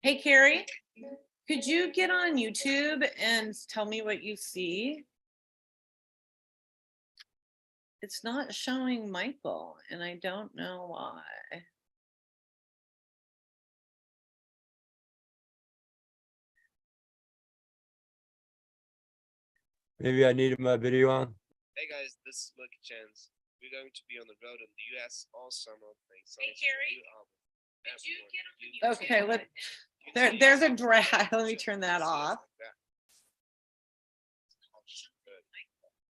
Hey, Carrie, could you get on YouTube and tell me what you see? It's not showing Michael, and I don't know why. Maybe I needed my video on. Hey guys, this is Lucky Chance. We're going to be on the road in the US all summer playing songs. Hey, Carrie, Could you get on YouTube? Okay, there's a drag. Let me turn that off.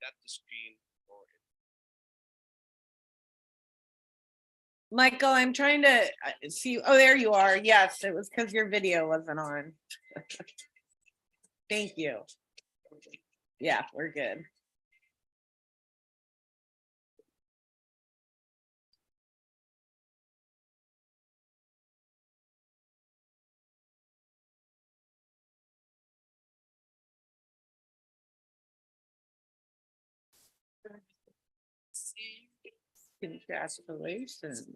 Tap the screen or Michael, I'm trying to see. Oh, there you are. Yes, it was because your video wasn't on. Thank you. Yeah, we're good. Congratulations.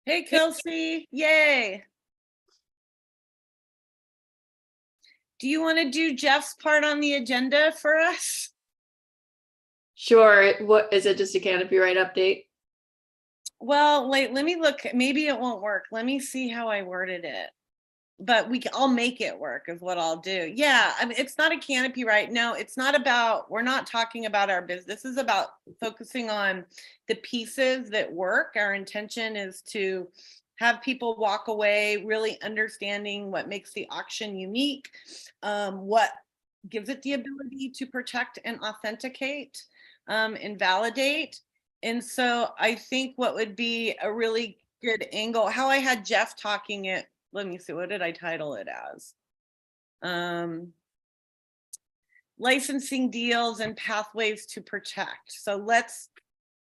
Hey, Kelsey, yay. Do you want to do Jeff's part on the agenda for us? Sure. What is it? Just a canopy right update? Well, wait, let me look. Maybe it won't work. Let me see how I worded it. But I'll make it work is what I'll do. Yeah, I mean, it's not a canopy, right? No, it's not about, we're not talking about our business. This is about focusing on the pieces that work. Our intention is to have people walk away really understanding what makes the auction unique, what gives it the ability to protect and authenticate and validate. And so I think what would be a really good angle, how I had Jeff talking it, let me see, what did I title it as? Licensing deals and pathways to protect. So let's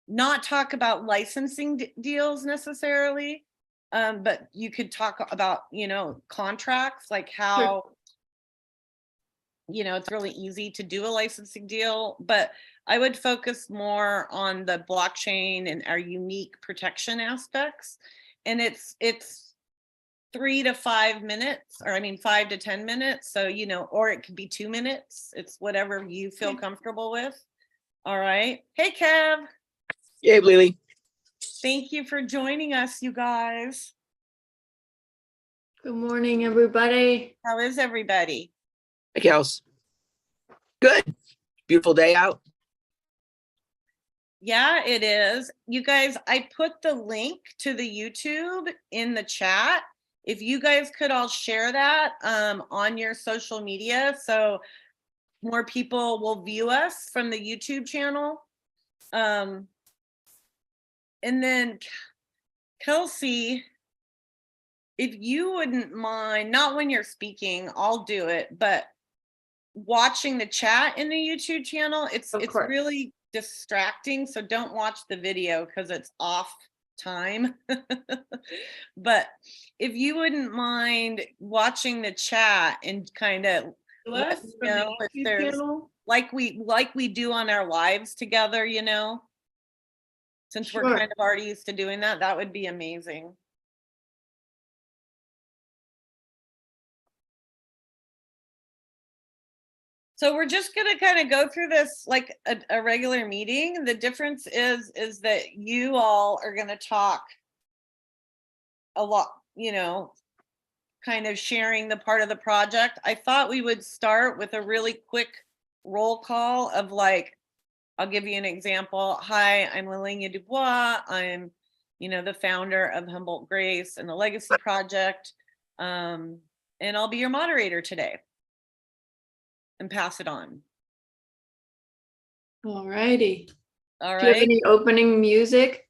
not talk about licensing deals necessarily, but you could talk about, you know, contracts, like how, you know, it's really easy to do a licensing deal, but I would focus more on the blockchain and our unique protection aspects. And it's 3 to 5 minutes, or I mean 5 to 10 minutes. So, you know, or it could be 2 minutes. It's whatever you feel comfortable with. All right. Hey, Kev. Yay, Lily. Thank you for joining us, you guys. Good morning, everybody. How is everybody? Hey, Kels. Good. Beautiful day out. Yeah, it is. You guys, I put the link to the YouTube in the chat. If you guys could all share that on your social media, so more people will view us from the YouTube channel. And then Kelsey, if you wouldn't mind, not when you're speaking, I'll do it, but watching the chat in the YouTube channel, it's really distracting. So don't watch the video because it's off time. But if you wouldn't mind watching the chat and kind of let us know if there's like we do on our lives together, you know, since we're kind of already used to doing that, that would be amazing. So we're just going to kind of go through this like a regular meeting. The difference is that you all are going to talk a lot, you know, kind of sharing the part of the project. I thought we would start with a really quick roll call of like, I'll give you an example. Hi, I'm Lillian Dubois. I'm, you know, the founder of Humboldt Grace and the Legacy Project. And I'll be your moderator today and pass it on. All righty. All Do you have right. any opening music?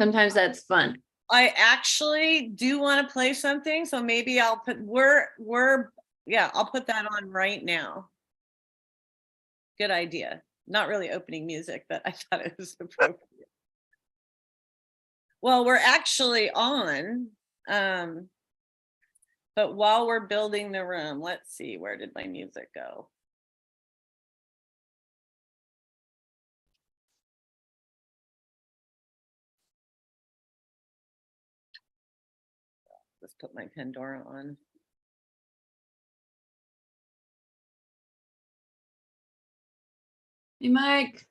Sometimes that's fun. I actually do want to play something, so maybe I'll put I'll put that on right now. Good idea. Not really opening music, but I thought it was appropriate. Well, we're actually on, but while we're building the room, let's see, where did my music go? Let's put my Pandora on. Hey, Mike.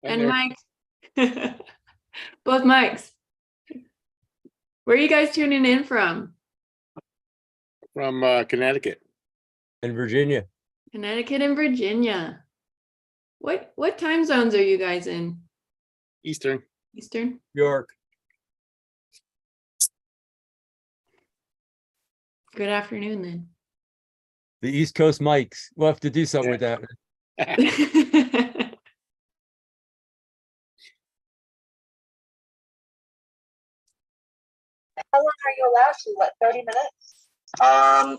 I'm And here. Mike. Both mics. Where are you guys tuning in from? From Connecticut. In Virginia. Connecticut and Virginia. What time zones are you guys in? Eastern. Eastern? York. Good afternoon then. The East Coast mics. We'll have to do something with that. How long are you allowed to? What, 30 minutes? I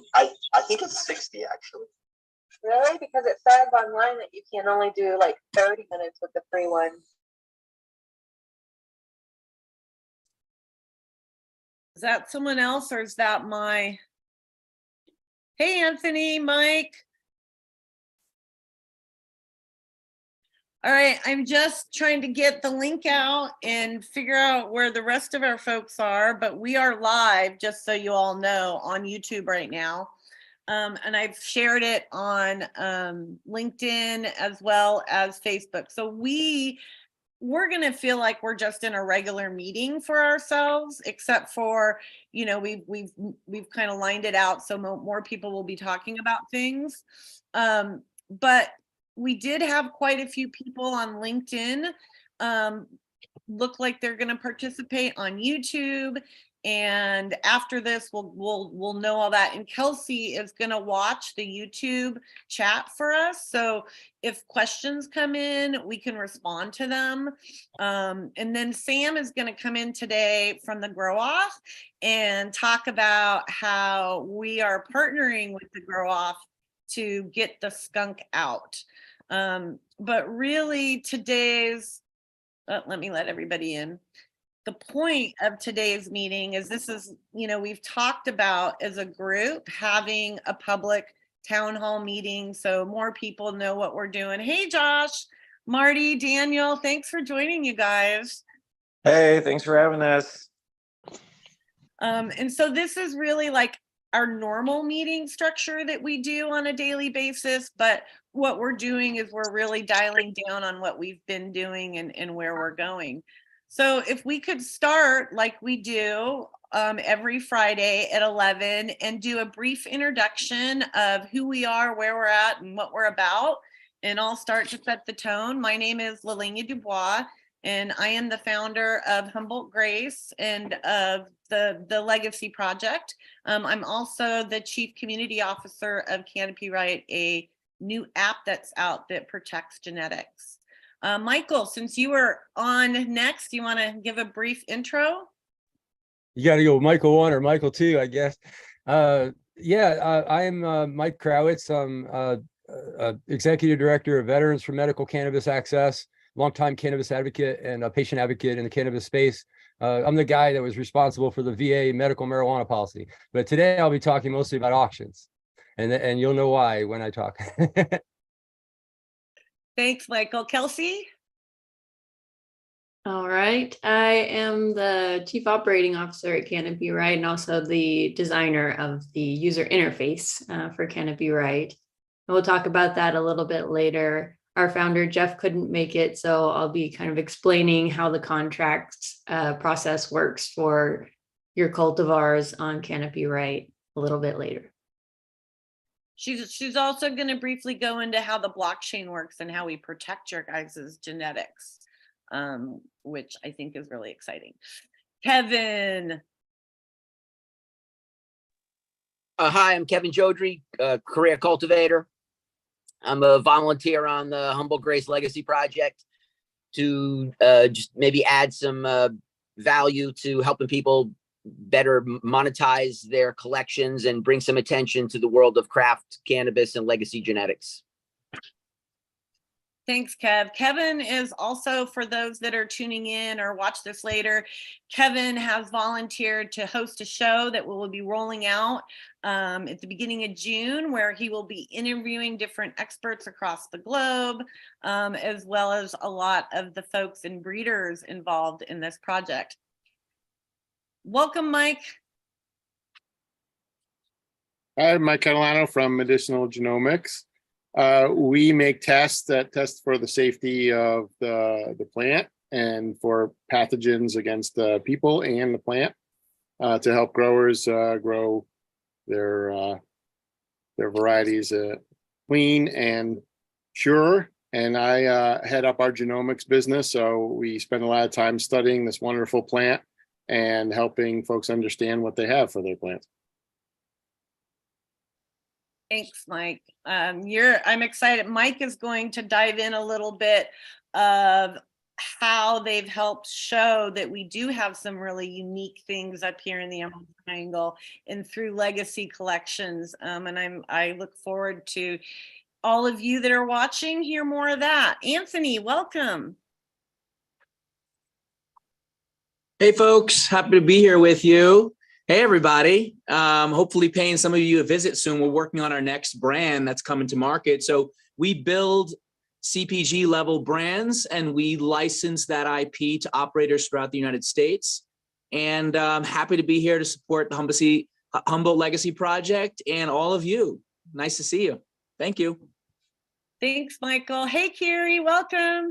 think it's 60 actually. Really? Because it says online that you can only do like 30 minutes with the free one. Is that someone else or is that my? Hey, Anthony, Mike. All right, I'm just trying to get the link out and figure out where the rest of our folks are, but we are live, just so you all know, on YouTube right now. And I've shared it on LinkedIn as well as Facebook. So we're going to feel like we're just in a regular meeting for ourselves, except for, you know, we've kind of lined it out so more people will be talking about things. But we did have quite a few people on LinkedIn look like they're going to participate on YouTube. And after this, we'll know all that. And Kelsey is going to watch the YouTube chat for us. So if questions come in, we can respond to them. And then Sam is going to come in today from the Grow Off and talk about how we are partnering with the Grow Off to get the skunk out. But really today's, let me let everybody in. The point of today's meeting is this is, you know, we've talked about as a group having a public town hall meeting so more people know what we're doing. Hey, Josh, Marty, Daniel, thanks for joining, you guys. Hey, thanks for having us. And so this is really like our normal meeting structure that we do on a daily basis, but what we're doing is we're really dialing down on what we've been doing and where we're going. So if we could start like we do every Friday at 11 and do a brief introduction of who we are, where we're at, and what we're about, and I'll start to set the tone. My name is Lelania Dubois, and I am the founder of Humboldt Grace and of the Legacy Project. I'm also the Chief Community Officer of Canopy Right, a new app that's out that protects genetics. Michael, since you were on next, you want to give a brief intro? You got to go Michael 1 or Michael 2, I guess. I am Mike Krawitz. I'm Executive Director of Veterans for Medical Cannabis Access, longtime cannabis advocate and a patient advocate in the cannabis space. I'm the guy that was responsible for the VA medical marijuana policy. But today I'll be talking mostly about auctions. And you'll know why when I talk. Thanks, Michael. Kelsey? All right. I am the Chief Operating Officer at Canopy Right and also the designer of the user interface for Canopy Right. And we'll talk about that a little bit later. Our founder, Jeff, couldn't make it, so I'll be kind of explaining how the contracts process works for your cultivars on Canopy Right a little bit later. She's also going to briefly go into how the blockchain works and how we protect your guys' genetics, which I think is really exciting. Kevin. Hi, I'm Kevin Jodry, career cultivator. I'm a volunteer on the Humboldt Grace Legacy Project to just maybe add some value to helping people better monetize their collections and bring some attention to the world of craft cannabis and legacy genetics. Thanks, Kev. Kevin is also, for those that are tuning in or watch this later, Kevin has volunteered to host a show that will be rolling out at the beginning of June, where he will be interviewing different experts across the globe, as well as a lot of the folks and breeders involved in this project. Welcome, Mike. Hi, Mike Catalano from Medicinal Genomics. We make tests that test for the safety of the plant and for pathogens against the people and the plant to help growers grow their varieties clean and pure. And I head up our genomics business, so we spend a lot of time studying this wonderful plant and helping folks understand what they have for their plants. Thanks, Mike. I'm excited. Mike is going to dive in a little bit of how they've helped show that we do have some really unique things up here in the Emerald Triangle and through legacy collections. And I look forward to all of you that are watching hear more of that. Anthony, welcome. Hey folks, happy to be here with you. Hey everybody, hopefully paying some of you a visit soon. We're working on our next brand that's coming to market. So we build CPG level brands, and we license that IP to operators throughout the United States. And I'm happy to be here to support the Humboldt Legacy Project and all of you. Nice to see you. Thank you. Thanks, Michael. Hey, Carrie, welcome.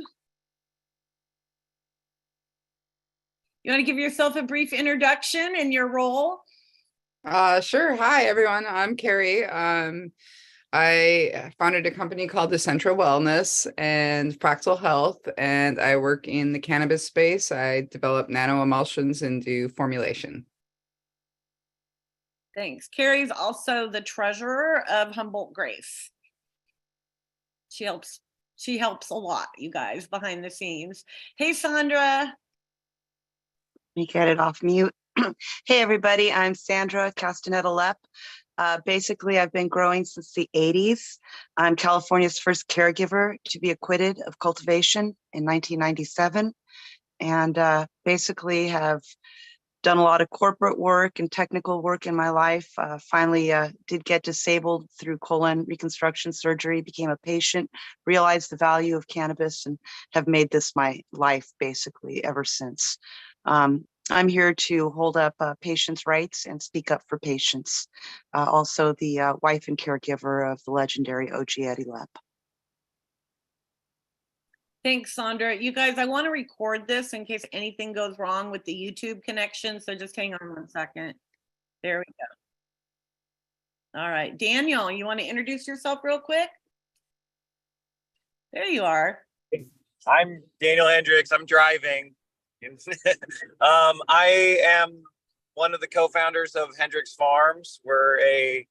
You want to give yourself a brief introduction and your role? Sure. Hi, everyone. I'm Carrie. I founded a company called the Central Wellness and Fractal Health, and I work in the cannabis space. I develop nano emulsions and do formulation. Thanks. Carrie's also the treasurer of Humboldt Grace. She helps a lot, you guys, behind the scenes. Hey, Sandra. Let me get it off mute. Hey, everybody. I'm Sandra Castaneda-Lepp. Basically, I've been growing since the 80s. I'm California's first caregiver to be acquitted of cultivation in 1997. And basically have done a lot of corporate work and technical work in my life. Finally did get disabled through colon reconstruction surgery, became a patient, realized the value of cannabis, and have made this my life basically ever since. I'm here to hold up patients' rights and speak up for patients. Also the wife and caregiver of the legendary O.G. Eddie Lepp. Thanks, Sandra. You guys, I want to record this in case anything goes wrong with the YouTube connection. So just hang on 1 second. There we go. All right, Daniel, you want to introduce yourself real quick? There you are. I'm Daniel Hendricks. I'm driving. I am one of the co-founders of Hendricks Farms. We're a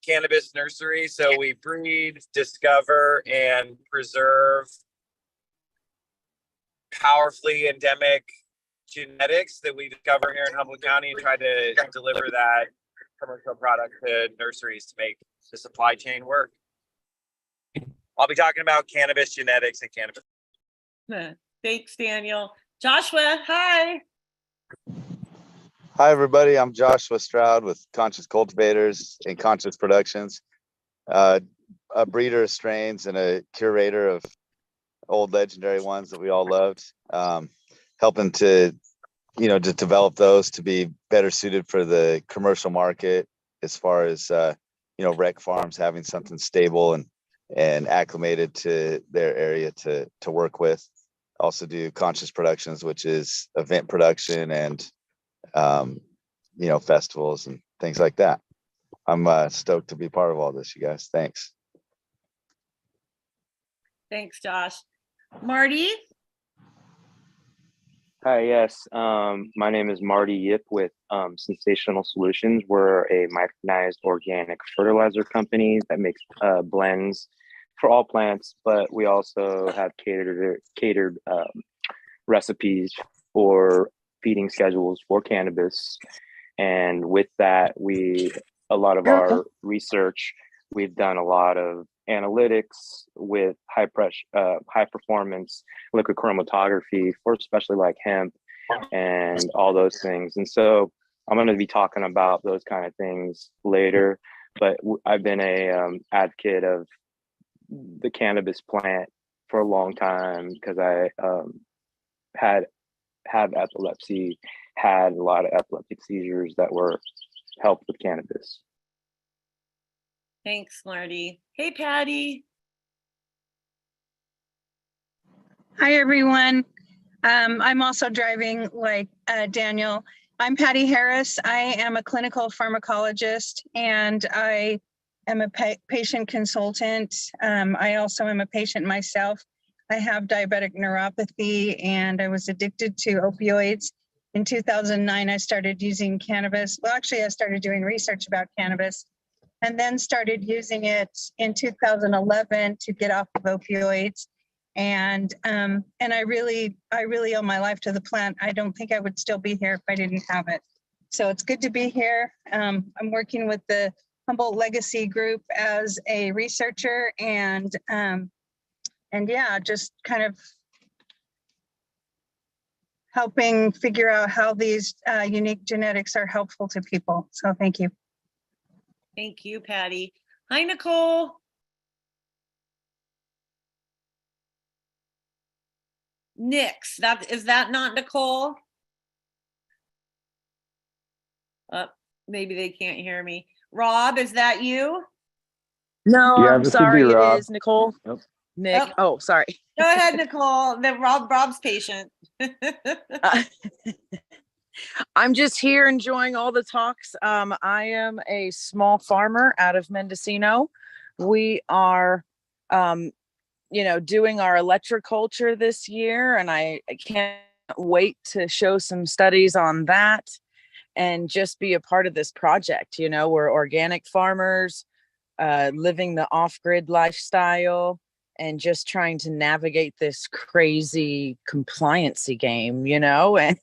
cannabis nursery, so we breed, discover, and preserve powerfully endemic genetics that we discover here in Humboldt County and try to deliver that commercial product to nurseries to make the supply chain work. I'll be talking about cannabis genetics and cannabis. Thanks, Daniel. Joshua, hi. Hi, everybody. I'm Joshua Stroud with Conscious Cultivators and Conscious Productions, a breeder of strains and a curator of old legendary ones that we all loved, helping to, to develop those to be better suited for the commercial market as far as, rec farms having something stable and acclimated to their area to work with. Also do Conscious Productions, which is event production and, festivals and things like that. I'm stoked to be part of all this, you guys. Thanks. Thanks, Josh. Marty? Hi, yes. My name is Marty Yip with Sensational Solutions. We're a micronized organic fertilizer company that makes blends for all plants, but we also have catered recipes for feeding schedules for cannabis. And with that, a lot of our research, we've done a lot of analytics with high performance liquid chromatography for especially like hemp and all those things. And so I'm going to be talking about those kind of things later, but I've been a advocate of the cannabis plant for a long time because I have epilepsy, had a lot of epileptic seizures that were helped with cannabis. Thanks, Marty. Hey, Patty. Hi, everyone. I'm also driving like Daniel. I'm Patty Harris. I am a clinical pharmacologist and I am a patient consultant. I also am a patient myself. I have diabetic neuropathy and I was addicted to opioids. In 2009, I started using cannabis. Well, actually, I started doing research about cannabis and then started using it in 2011 to get off of opioids. And I really owe my life to the plant. I don't think I would still be here if I didn't have it. So it's good to be here. I'm working with the Humboldt Legacy Group as a researcher and yeah, just kind of helping figure out how these unique genetics are helpful to people. So thank you. Thank you, Patty. Hi, Nicole. Nix, is that not Nicole? Maybe they can't hear me. Rob, is that you? No, Yeah, I'm this would be sorry. It Rob. is Nicole. Yep. Nick. Oh, sorry. Go ahead, Nicole. Rob's patient. I'm just here enjoying all the talks. I am a small farmer out of Mendocino. We are, doing our electroculture this year, and I can't wait to show some studies on that and just be a part of this project. We're organic farmers, living the off-grid lifestyle and just trying to navigate this crazy compliancy game, and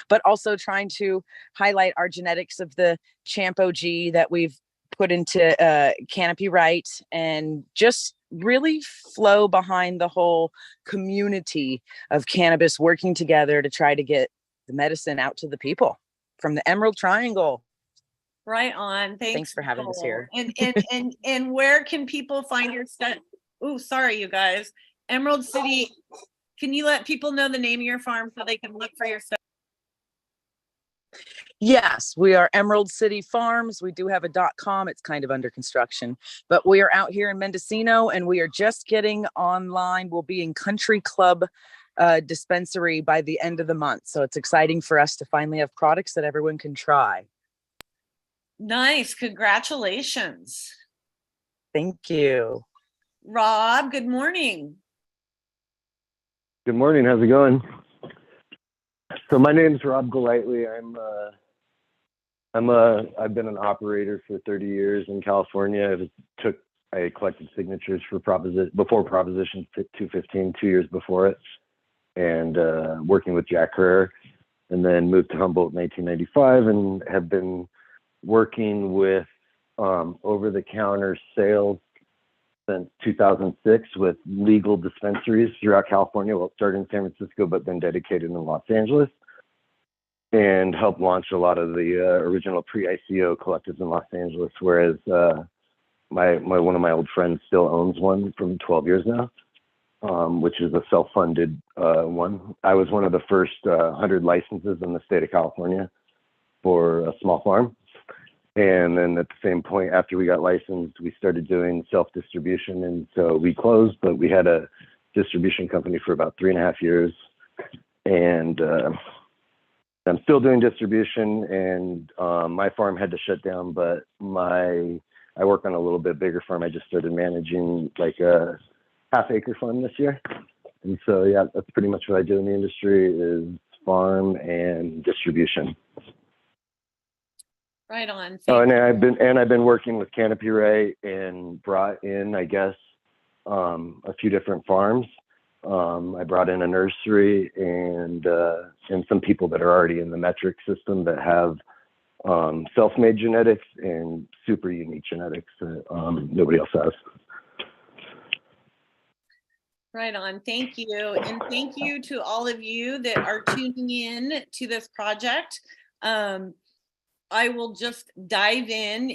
but also trying to highlight our genetics of the Champ OG that we've put into Canopy Right, and just really flow behind the whole community of cannabis working together to try to get the medicine out to the people from the Emerald Triangle. Right on. Thanks for having us here. And where can people find your stuff? Oh, sorry, you guys. Emerald City. Can you let people know the name of your farm so they can look for your stuff? Yes, we are Emerald City Farms. We do have a .com. It's kind of under construction, but we are out here in Mendocino, and we are just getting online. We'll be in Country Club dispensary by the end of the month. So it's exciting for us to finally have products that everyone can try. Nice. Congratulations. Thank you. Rob, good morning. Good morning. How's it going? So my name's Rob Golightly. I've been an operator for 30 years in California. I collected signatures for before Proposition 215, 2 years before it, and working with Jack Herrera, and then moved to Humboldt in 1995, and have been working with over-the-counter sales since 2006 with legal dispensaries throughout California. Well, it started in San Francisco, but then dedicated in Los Angeles, and helped launch a lot of the original pre-ICO collectives in Los Angeles, whereas one of my old friends still owns one from 12 years now, which is a self-funded one. I was one of the first 100 licenses in the state of California for a small farm. And then at the same point, after we got licensed, we started doing self-distribution. And so we closed, but we had a distribution company for about 3.5 years. And I'm still doing distribution, and my farm had to shut down, but I work on a little bit bigger farm. I just started managing like a half-acre farm this year. And so, yeah, that's pretty much what I do in the industry is farm and distribution. Right on. And I've been working with Canopy Right and brought in, I guess, a few different farms. I brought in a nursery and some people that are already in the metric system that have self-made genetics and super unique genetics that nobody else has. Right on. Thank you. And thank you to all of you that are tuning in to this project. I will just dive in.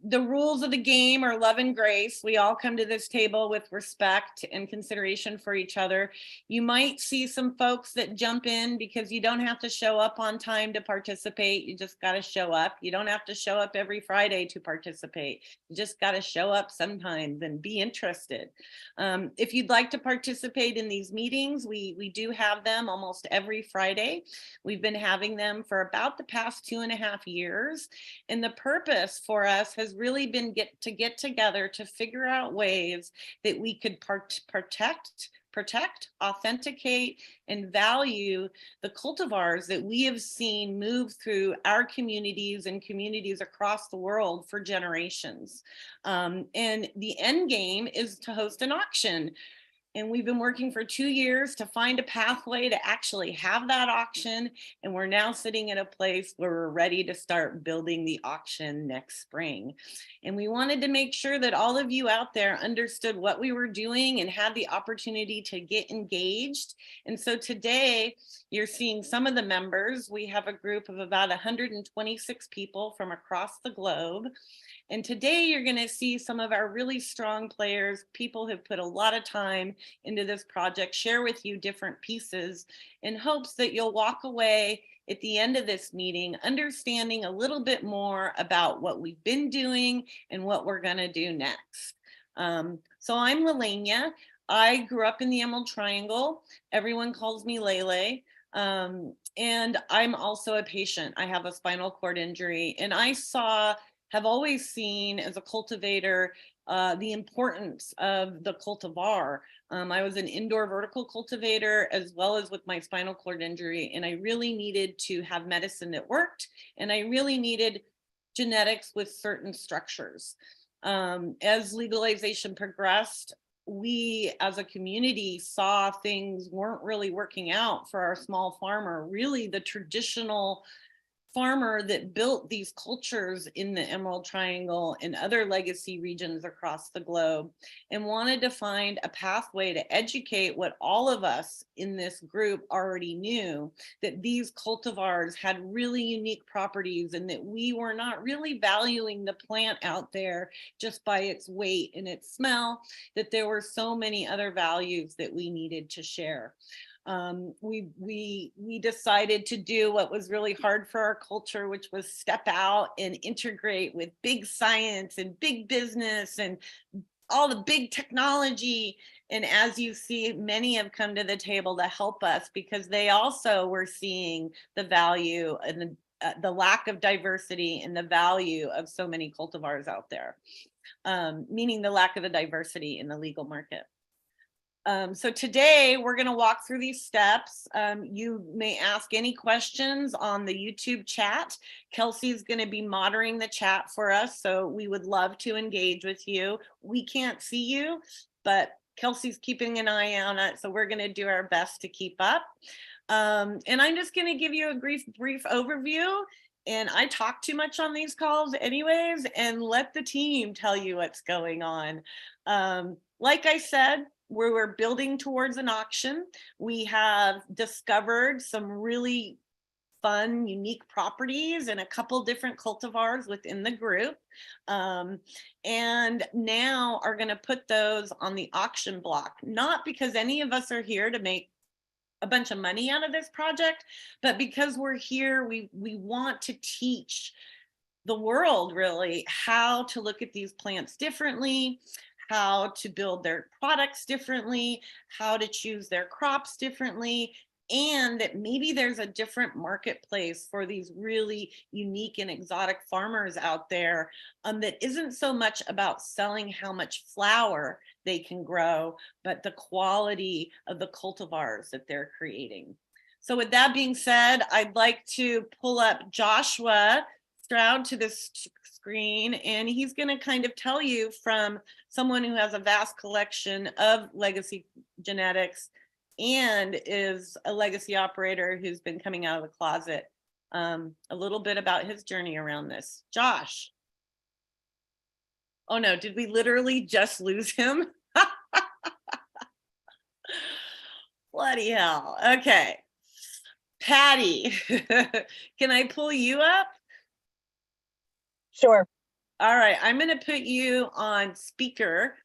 The rules of the game are love and grace. We all come to this table with respect and consideration for each other. You might see some folks that jump in because you don't have to show up on time to participate. You just got to show up. You don't have to show up every Friday to participate. You just got to show up sometimes and be interested. If you'd like to participate in these meetings, we do have them almost every Friday. We've been having them for about the past 2.5 years. And the purpose for us has really been get together to figure out ways that we could protect, authenticate, and value the cultivars that we have seen move through our communities and communities across the world for generations. And the end game is to host an auction. And we've been working for 2 years to find a pathway to actually have that auction. And we're now sitting at a place where we're ready to start building the auction next spring. And we wanted to make sure that all of you out there understood what we were doing and had the opportunity to get engaged. And so today you're seeing some of the members. We have a group of about 126 people from across the globe. And today you're going to see some of our really strong players. People have put a lot of time into this project, share with you different pieces in hopes that you'll walk away at the end of this meeting understanding a little bit more about what we've been doing and what we're going to do next. So I'm Lelania. I grew up in the Emerald Triangle. Everyone calls me Lele. And I'm also a patient. I have a spinal cord injury, and have always seen as a cultivator the importance of the cultivar. I was an indoor vertical cultivator as well as with my spinal cord injury, and I really needed to have medicine that worked, and I really needed genetics with certain structures. As legalization progressed, we as a community saw things weren't really working out for our small farmer, really the traditional farmer that built these cultures in the Emerald Triangle and other legacy regions across the globe, and wanted to find a pathway to educate what all of us in this group already knew, that these cultivars had really unique properties and that we were not really valuing the plant out there just by its weight and its smell, that there were so many other values that we needed to share. We decided to do what was really hard for our culture, which was step out and integrate with big science and big business and all the big technology. And as you see, many have come to the table to help us because they also were seeing the value and the lack of diversity and the value of so many cultivars out there, meaning the lack of the diversity in the legal market. So today we're going to walk through these steps. You may ask any questions on the YouTube chat. Kelsey's going to be monitoring the chat for us, so we would love to engage with you. We can't see you, but Kelsey's keeping an eye on it, so we're going to do our best to keep up. And I'm just going to give you a brief overview. And I talk too much on these calls anyways, and let the team tell you what's going on. Like I said, we're building towards an auction. We have discovered some really fun, unique properties and a couple different cultivars within the group. And now are going to put those on the auction block, not because any of us are here to make a bunch of money out of this project, but because we're here, we want to teach the world really how to look at these plants differently, how to build their products differently, how to choose their crops differently, and that maybe there's a different marketplace for these really unique and exotic farmers out there that isn't so much about selling how much flower they can grow, but the quality of the cultivars that they're creating. So with that being said, I'd like to pull up Joshua Stroud to this screen, and he's going to kind of tell you from someone who has a vast collection of legacy genetics and is a legacy operator who's been coming out of the closet, a little bit about his journey around this. Josh. Oh no, did we literally just lose him? Bloody hell. Okay. Patty, can I pull you up? Sure. All right, I'm going to put you on speaker.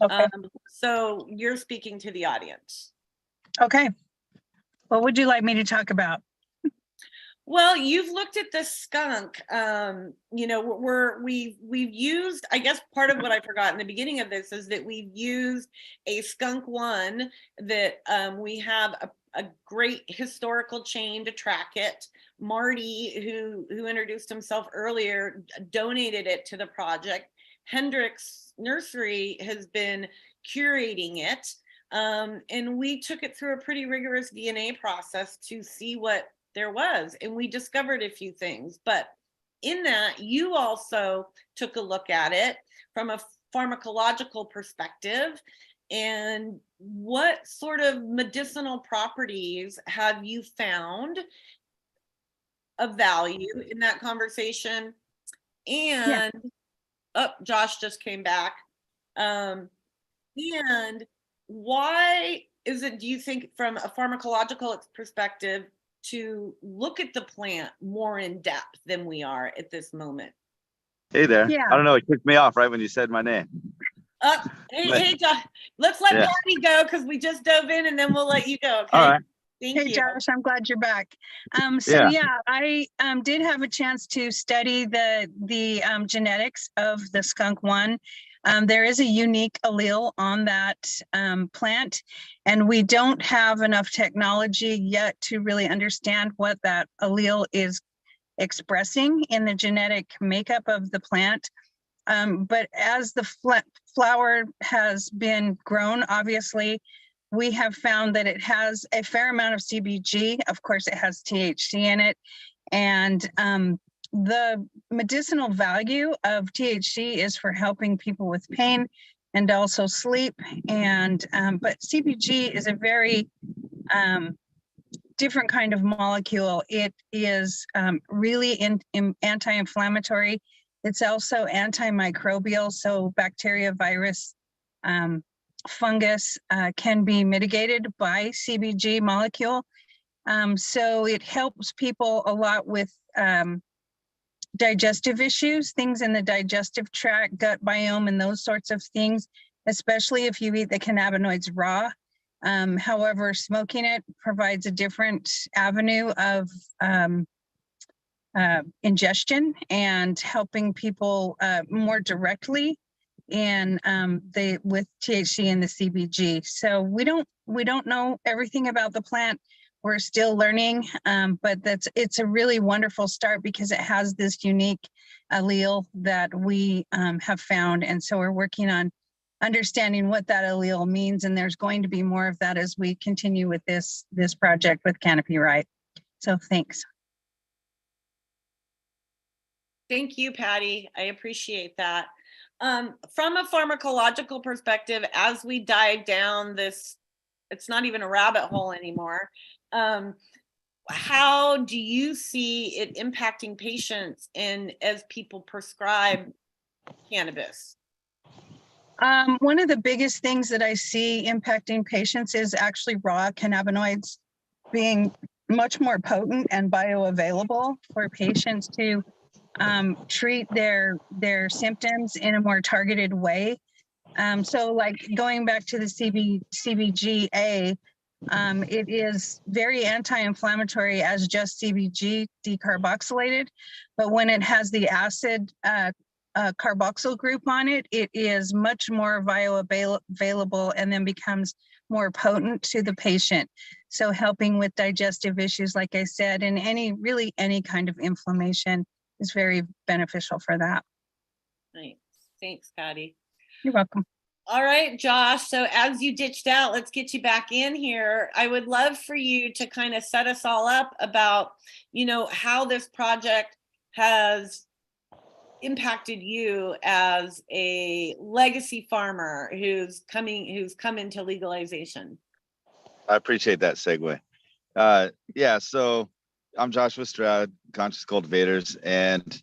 Okay. So you're speaking to the audience. Okay. What would you like me to talk about? Well, you've looked at the skunk. You know, we've used, I guess part of what I forgot in the beginning of this is that we've used a skunk one that we have a great historical chain to track it. Marty, who introduced himself earlier, donated it to the project. Hendrix Nursery has been curating it. And we took it through a pretty rigorous DNA process to see what there was. And we discovered a few things. But in that, you also took a look at it from a pharmacological perspective. And what sort of medicinal properties have you found of value in that conversation? And Josh just came back. And why is it, do you think, from a pharmacological perspective, to look at the plant more in depth than we are at this moment? Hey there. Yeah. I don't know. It kicked me off right when you said my name. Hey, Josh, let's let Yeah. Patty go because we just dove in, and then we'll let you go. Okay. All right. Thank Hey you. Josh, I'm glad you're back. Yeah. I did have a chance to study the genetics of the skunk one. There is a unique allele on that plant, and we don't have enough technology yet to really understand what that allele is expressing in the genetic makeup of the plant. But as the flower has been grown, obviously, we have found that it has a fair amount of CBG. Of course, it has THC in it. And the medicinal value of THC is for helping people with pain and also sleep. And but CBG is a very different kind of molecule. It is really anti-inflammatory. It's also antimicrobial, so bacteria, virus, fungus can be mitigated by CBG molecule. So it helps people a lot with digestive issues, things in the digestive tract, gut biome, and those sorts of things, especially if you eat the cannabinoids raw. However, smoking it provides a different avenue of ingestion and helping people more directly in with THC and the CBG. So we don't know everything about the plant. We're still learning, but it's a really wonderful start because it has this unique allele that we have found, and so we're working on understanding what that allele means, and there's going to be more of that as we continue with this project with Canopy Right. So thanks. Thank you, Patty. I appreciate that. From a pharmacological perspective, as we dive down this, it's not even a rabbit hole anymore. How do you see it impacting patients and as people prescribe cannabis? One of the biggest things that I see impacting patients is actually raw cannabinoids being much more potent and bioavailable for patients to treat their symptoms in a more targeted way. So like going back to the CBGA, it is very anti-inflammatory as just CBG decarboxylated, but when it has the acid carboxyl group on it, it is much more bioavailable and then becomes more potent to the patient. So helping with digestive issues, like I said, and any kind of inflammation is very beneficial for that. Nice. Thanks, Patty. You're welcome. All right, Josh. So as you ditched out, let's get you back in here. I would love for you to kind of set us all up about, how this project has impacted you as a legacy farmer who's come into legalization. I appreciate that segue. Yeah, so I'm Joshua Stroud, Conscious Cultivators, and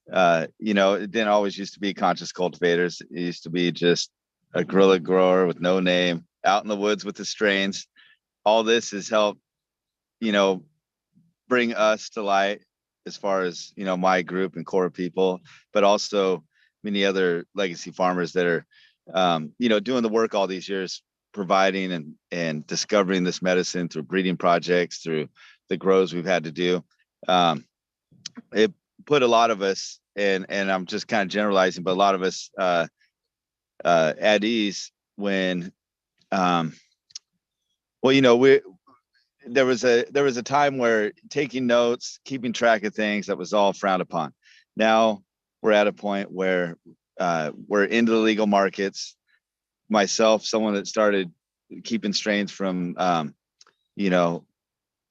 it didn't always used to be Conscious Cultivators. It used to be just a guerrilla grower with no name, out in the woods with the strains. All this has helped, bring us to light as far as, my group and core people, but also many other legacy farmers that are, doing the work all these years, providing and discovering this medicine through breeding projects, through the grows we've had to do. It put a lot of us, and I'm just kind of generalizing, but a lot of us at ease when, there was a time where taking notes, keeping track of things, that was all frowned upon. Now we're at a point where we're into the legal markets. Myself, someone that started keeping strains from,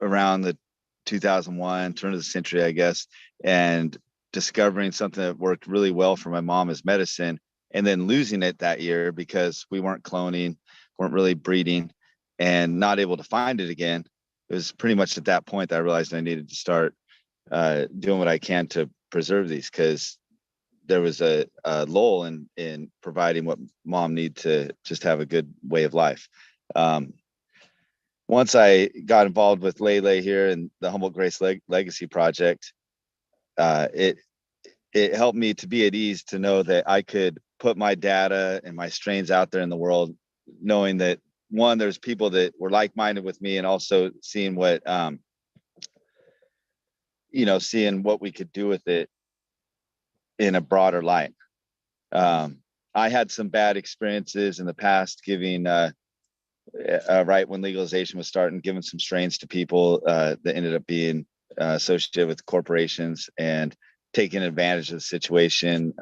around the 2001 turn of the century, I guess, and discovering something that worked really well for my mom as medicine, and then losing it that year because we weren't cloning, weren't really breeding, and not able to find it again. It was pretty much at that point that I realized I needed to start doing what I can to preserve these, because there was a lull in providing what mom needed to just have a good way of life. Once I got involved with Lele here in the Humboldt Grace Legacy Project, it helped me to be at ease to know that I could put my data and my strains out there in the world, knowing that one, there's people that were like-minded with me, and also seeing what, seeing what we could do with it in a broader light. I had some bad experiences in the past giving, right when legalization was starting, giving some strains to people that ended up being associated with corporations and taking advantage of the situation.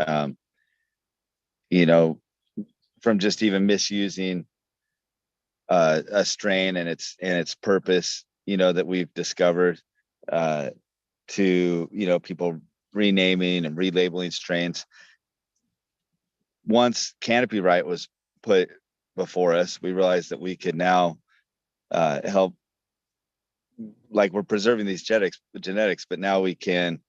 From just even misusing a strain and its purpose, that we've discovered, to people renaming and relabeling strains. Once Canopy Right was put before us, we realized that we could now help, like, we're preserving these genetics, but now we can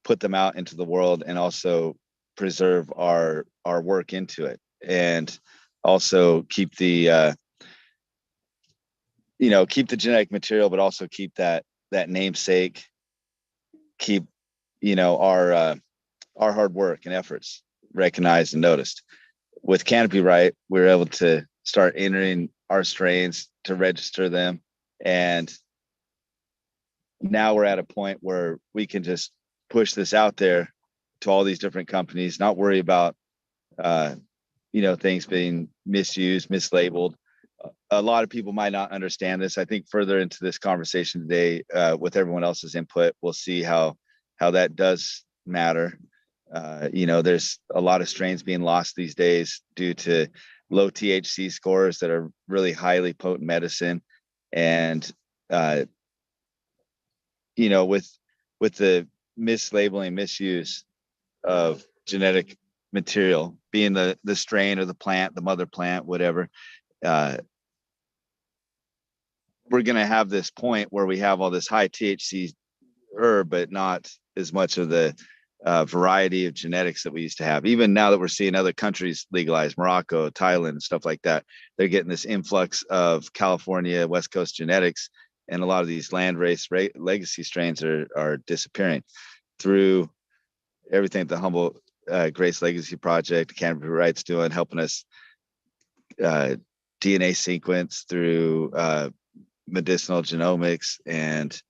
put them out into the world and also preserve our work into it, and also keep the keep the genetic material, but also keep that namesake, keep our hard work and efforts recognized and noticed. With Canopy Right, we were able to start entering our strains to register them, and now we're at a point where we can just push this out there to all these different companies, not worry about things being misused, mislabeled. A lot of people might not understand this. I think further into this conversation today, with everyone else's input, we'll see how that does matter. There's a lot of strains being lost these days due to low THC scores that are really highly potent medicine. And, with the mislabeling, misuse of genetic material, being the strain or the plant, the mother plant, whatever, we're going to have this point where we have all this high THC herb, but not as much of the variety of genetics that we used to have. Even now that we're seeing other countries legalize, Morocco, Thailand, and stuff like that, they're getting this influx of California, West Coast genetics, and a lot of these land race legacy strains are disappearing through everything the Humboldt Grace Legacy Project, Canopy Right's doing, helping us DNA sequence through medicinal genomics and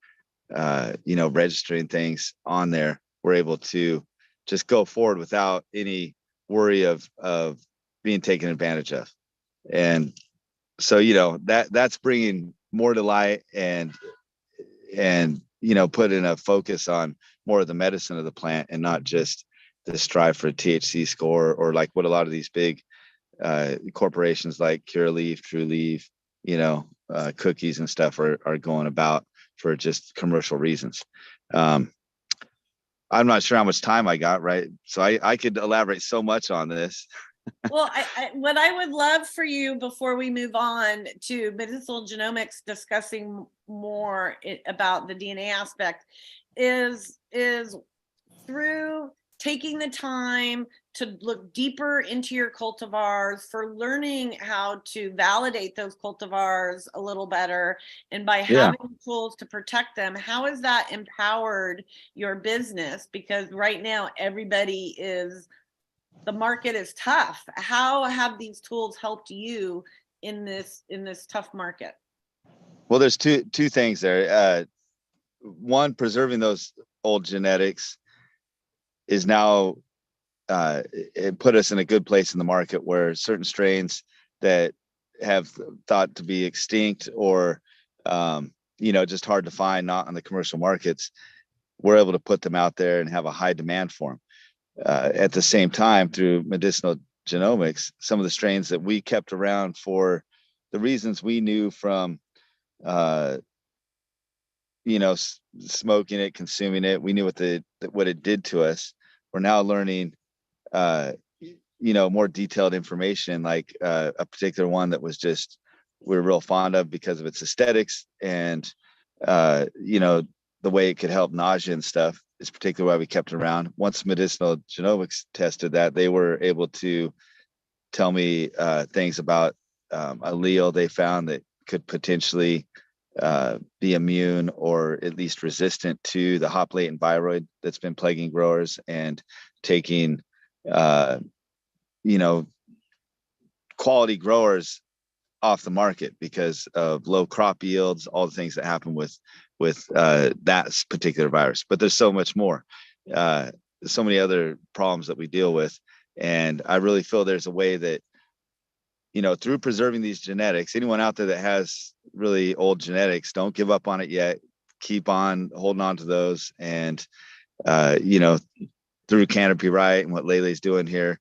registering things on there. We're able to just go forward without any worry of being taken advantage of. And so that's bringing more to light and putting a focus on more of the medicine of the plant, and not just the strive for a THC score, or like what a lot of these big corporations like Curaleaf, TrueLeaf, cookies and stuff are going about for just commercial reasons. I'm not sure how much time I got, right? So I could elaborate so much on this. Well, what I would love for you, before we move on to medicinal genomics, discussing more about the DNA aspect, is through taking the time to look deeper into your cultivars, for learning how to validate those cultivars a little better, and by having tools to protect them, how has that empowered your business? Because right now the market is tough. How have these tools helped you in this tough market? Well, there's two things there. One, preserving those old genetics is now it put us in a good place in the market, where certain strains that have thought to be extinct or just hard to find, not on the commercial markets, we're able to put them out there and have a high demand for them. At the same time, through medicinal genomics, some of the strains that we kept around for the reasons we knew from smoking it, consuming it, we knew what it did to us. We're now learning more detailed information, like a particular one that was just we're real fond of because of its aesthetics and the way it could help nausea and stuff, is particularly why we kept it around. Once medicinal genomics tested that, they were able to tell me things about allele they found that could potentially be immune or at least resistant to the hop latent viroid that's been plaguing growers, and taking you know, quality growers off the market because of low crop yields, all the things that happen with that particular virus. But there's so much more, so many other problems that we deal with. And I really feel there's a way that, you know, through preserving these genetics, anyone out there that has really old genetics, don't give up on it yet. Keep on holding on to those. And, you know, through Canopy Right and what Lele's doing here,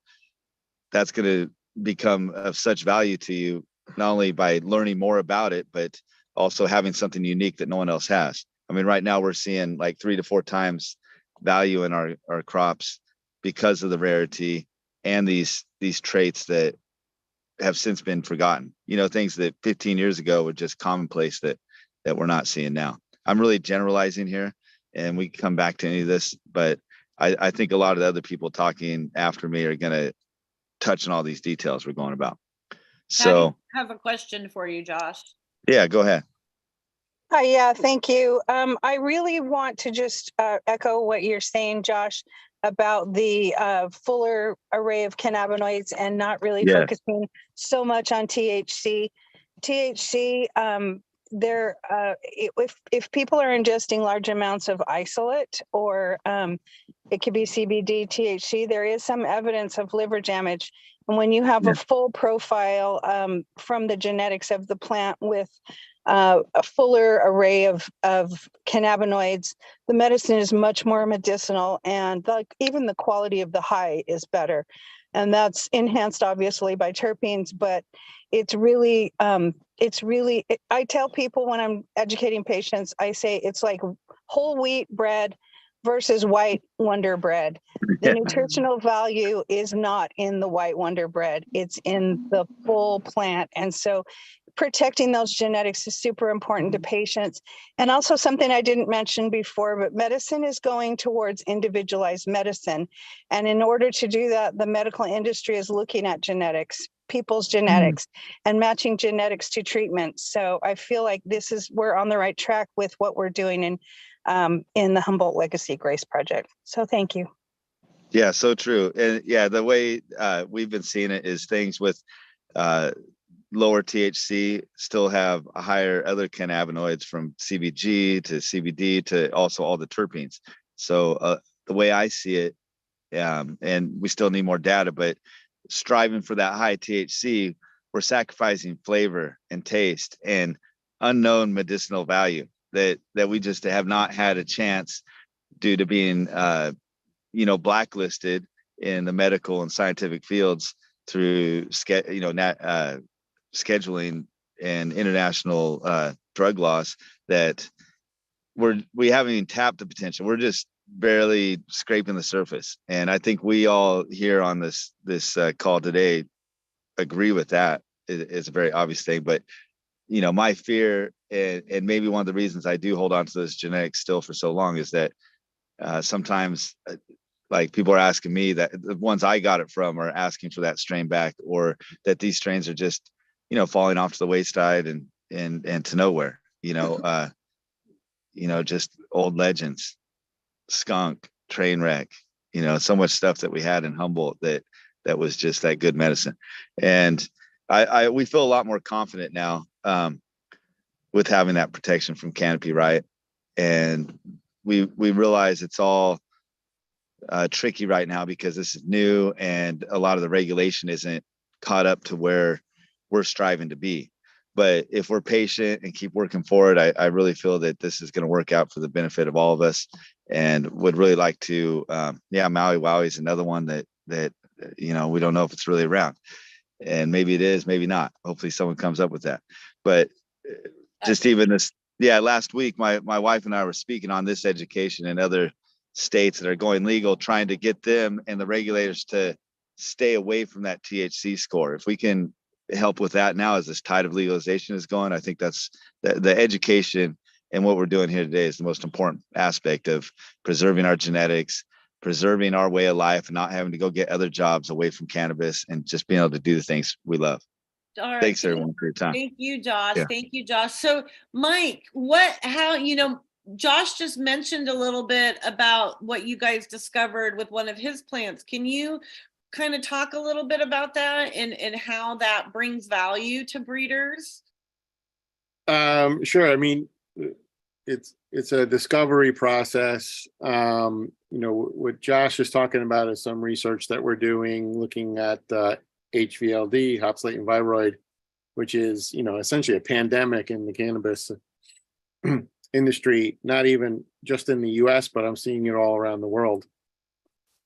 that's going to become of such value to you, not only by learning more about it, but also having something unique that no one else has. I mean, right now we're seeing like 3 to 4 times value in our crops because of the rarity and these traits that have since been forgotten. You know, things that 15 years ago were just commonplace that we're not seeing now. I'm really generalizing here, and we can come back to any of this, but I think a lot of the other people talking after me are going to touch on all these details we're going about. So I have a question for you, Josh. yeah, go ahead. Hi, yeah, thank you. I really want to just echo what you're saying, Josh, about the fuller array of cannabinoids and not really focusing so much on THC. THC, if people are ingesting large amounts of isolate or it could be CBD, THC, there is some evidence of liver damage. And when you have a full profile from the genetics of the plant with a fuller array of cannabinoids, the medicine is much more medicinal, and even the quality of the high is better. And that's enhanced obviously by terpenes, but it's really, I tell people when I'm educating patients, I say it's like whole wheat bread versus white Wonder bread. The nutritional value is not in the white Wonder bread, it's in the full plant. And so protecting those genetics is super important to patients. And also something I didn't mention before, but medicine is going towards individualized medicine. And in order to do that, the medical industry is looking at genetics, people's genetics, and matching genetics to treatment. So I feel like we're on the right track with what we're doing in the Humboldt Legacy Grace Project. So thank you. Yeah, so true. And yeah, the way we've been seeing it is things with lower THC still have a higher other cannabinoids, from CBG to CBD to also all the terpenes. So the way I see it, and we still need more data, but striving for that high THC, we're sacrificing flavor and taste and unknown medicinal value that we just have not had a chance due to being blacklisted in the medical and scientific fields through scheduling and international drug laws, that we haven't even tapped the potential. We're just barely scraping the surface. And I think we all here on this call today agree with that. It's a very obvious thing, but my fear, and maybe one of the reasons I do hold on to this genetics still for so long, is that sometimes like people are asking me, that the ones I got it from are asking for that strain back, or that these strains are just falling off to the wayside and to nowhere. Just old legends, skunk, train wreck, so much stuff that we had in Humboldt that was just that good medicine. And we feel a lot more confident now with having that protection from Canopy Right. And we realize it's all tricky right now because this is new and a lot of the regulation isn't caught up to where we're striving to be. But if we're patient and keep working forward, I really feel that this is going to work out for the benefit of all of us, and would really like to, Maui Wowie is another one that we don't know if it's really around, and maybe it is, maybe not. Hopefully someone comes up with that. But just even this, last week, my wife and I were speaking on this education in other states that are going legal, trying to get them and the regulators to stay away from that THC score. If we can help with that now as this tide of legalization is going, I think that's the education, and what we're doing here today is the most important aspect of preserving our genetics, preserving our way of life, and not having to go get other jobs away from cannabis, and just being able to do the things we love. All right. Thanks everyone for your time. Thank you, Josh. Yeah. Thank you, Josh. So Mike, Josh just mentioned a little bit about what you guys discovered with one of his plants. Can you kind of talk a little bit about that and how that brings value to breeders? Sure. I mean, it's a discovery process. What Josh is talking about is some research that we're doing looking at HVLD, hop latent viroid, which is, essentially a pandemic in the cannabis industry, not even just in the US, but I'm seeing it all around the world.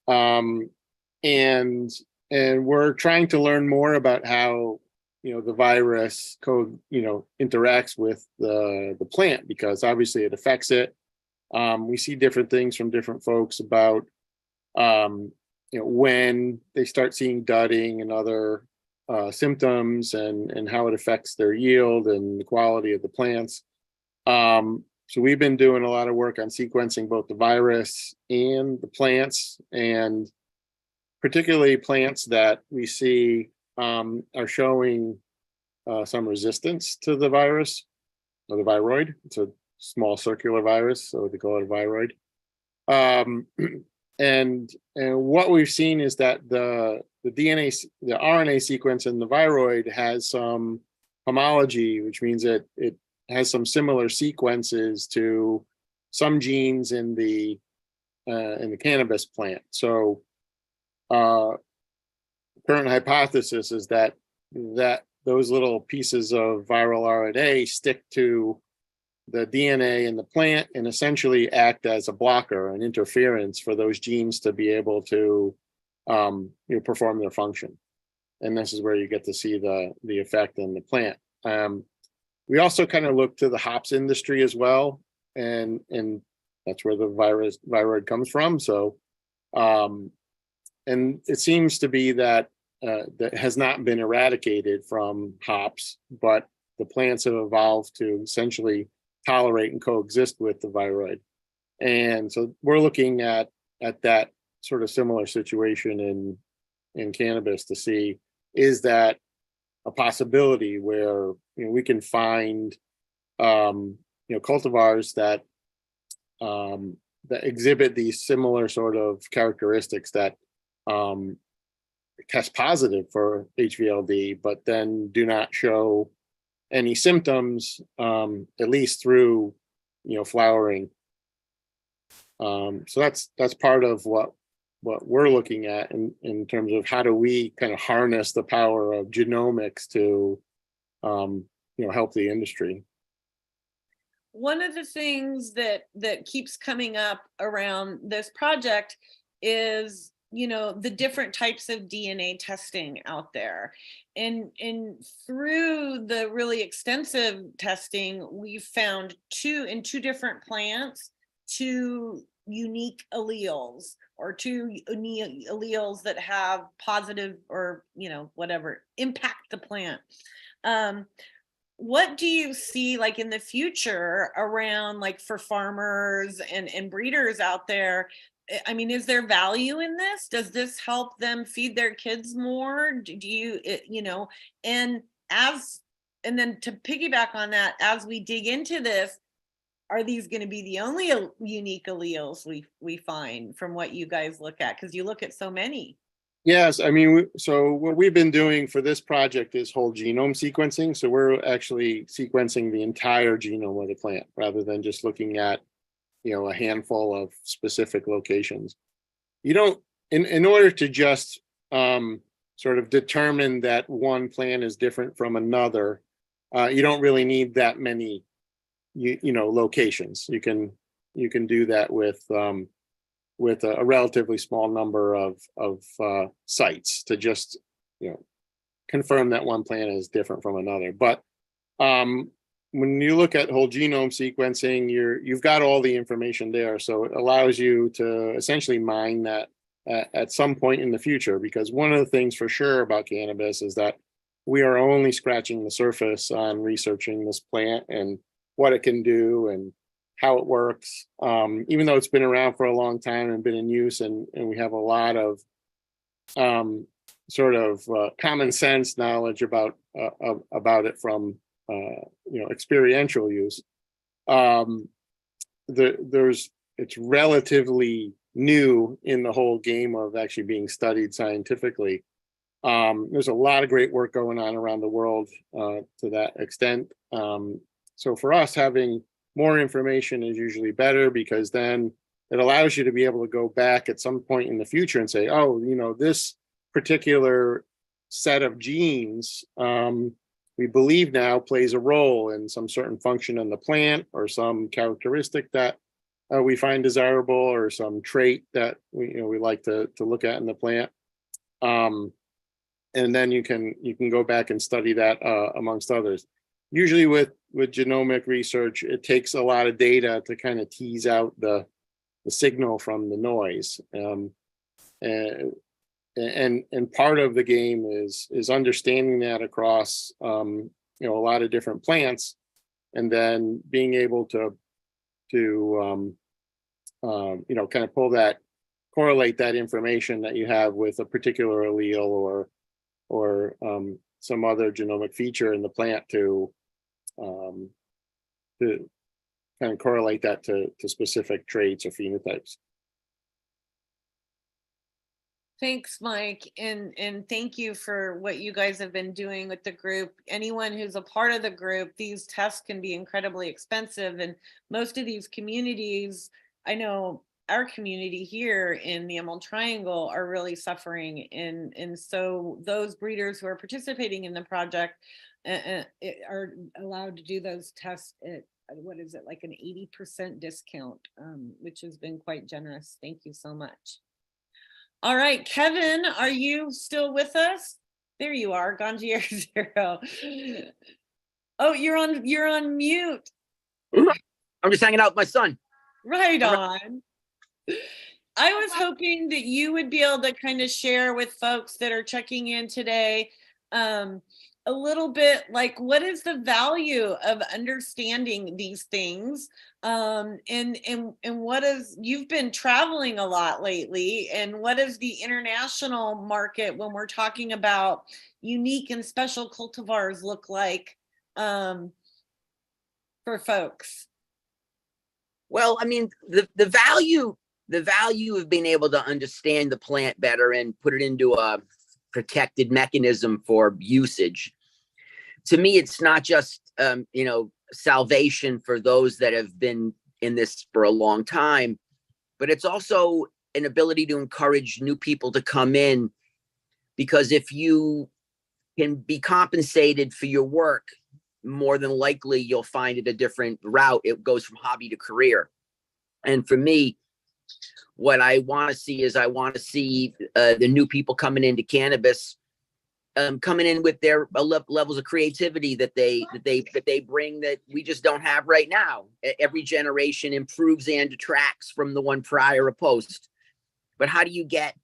And we're trying to learn more about how, the virus interacts with the plant, because obviously it affects it. We see different things from different folks about, when they start seeing dudding and other symptoms, and how it affects their yield and the quality of the plants. So we've been doing a lot of work on sequencing both the virus and the plants, and particularly plants that we see are showing some resistance to the virus or the viroid. It's a small circular virus, so they call it a viroid. And what we've seen is that the RNA sequence in the viroid has some homology, which means that it has some similar sequences to some genes in the cannabis plant. So current hypothesis is that those little pieces of viral RNA stick to the DNA in the plant and essentially act as a blocker, an interference for those genes to be able to perform their function. And this is where you get to see the effect in the plant. We also kind of look to the hops industry as well, and that's where the viroid comes from. So, and it seems to be that that has not been eradicated from hops, but the plants have evolved to essentially tolerate and coexist with the viroid. And so we're looking at that sort of similar situation in cannabis to see, is that a possibility where we can find cultivars that that exhibit these similar sort of characteristics that test positive for HVLD, but then do not show any symptoms, at least through flowering. So that's part of what we're looking at in terms of how do we kind of harness the power of genomics to help the industry. One of the things that keeps coming up around this project is the different types of DNA testing out there, and through the really extensive testing, we've found in two different plants, two unique alleles, or two alleles that have positive or whatever impact the plant. What do you see like in the future around, like, for farmers and breeders out there? I mean, is there value in this? Does this help them feed their kids more? Do you, and then to piggyback on that, as we dig into this, are these going to be the only unique alleles we find from what you guys look at? Because you look at so many. Yes, I mean, so what we've been doing for this project is whole genome sequencing. So we're actually sequencing the entire genome of the plant rather than just looking at, a handful of specific locations. You don't, in order to just sort of determine that one plant is different from another, you don't really need that many, locations. You can do that with a relatively small number of sites to just confirm that one plant is different from another. But when you look at whole genome sequencing, you've got all the information there, so it allows you to essentially mine that at some point in the future. Because one of the things for sure about cannabis is that we are only scratching the surface on researching this plant and what it can do and how it works, even though it's been around for a long time and been in use, and we have a lot of sort of common sense knowledge about it from experiential use. It's relatively new in the whole game of actually being studied scientifically. There's a lot of great work going on around the world to that extent. So for us, having more information is usually better, because then it allows you to be able to go back at some point in the future and say, oh, this particular set of genes, we believe now plays a role in some certain function in the plant, or some characteristic that we find desirable, or some trait that we like to look at in the plant. And then you can go back and study that amongst others. Usually with genomic research, it takes a lot of data to kind of tease out the signal from the noise. And part of the game is understanding that across a lot of different plants, and then being able to kind of correlate that information that you have with a particular allele or some other genomic feature in the plant to kind of correlate that to specific traits or phenotypes. Thanks, Mike, and thank you for what you guys have been doing with the group. Anyone who's a part of the group, these tests can be incredibly expensive, and most of these communities, I know our community here in the Emerald Triangle, are really suffering, and so those breeders who are participating in the project are allowed to do those tests at, what is it, like an 80% discount, which has been quite generous. Thank you so much. All right, Kevin, are you still with us? There you are, Gangier Zero. Oh, you're on mute. I'm just hanging out with my son. Right on. I was hoping that you would be able to kind of share with folks that are checking in today a little bit, like, what is the value of understanding these things, and what is, you've been traveling a lot lately, and what is the international market when we're talking about unique and special cultivars look like for folks? Well, I mean, the value of being able to understand the plant better and put it into a protected mechanism for usage. To me, it's not just, salvation for those that have been in this for a long time, but it's also an ability to encourage new people to come in, because if you can be compensated for your work, more than likely you'll find it a different route. It goes from hobby to career. And for me, what I want to see is the new people coming into cannabis, coming in with their levels of creativity that they bring that we just don't have right now. Every generation improves and detracts from the one prior or post. But how do you get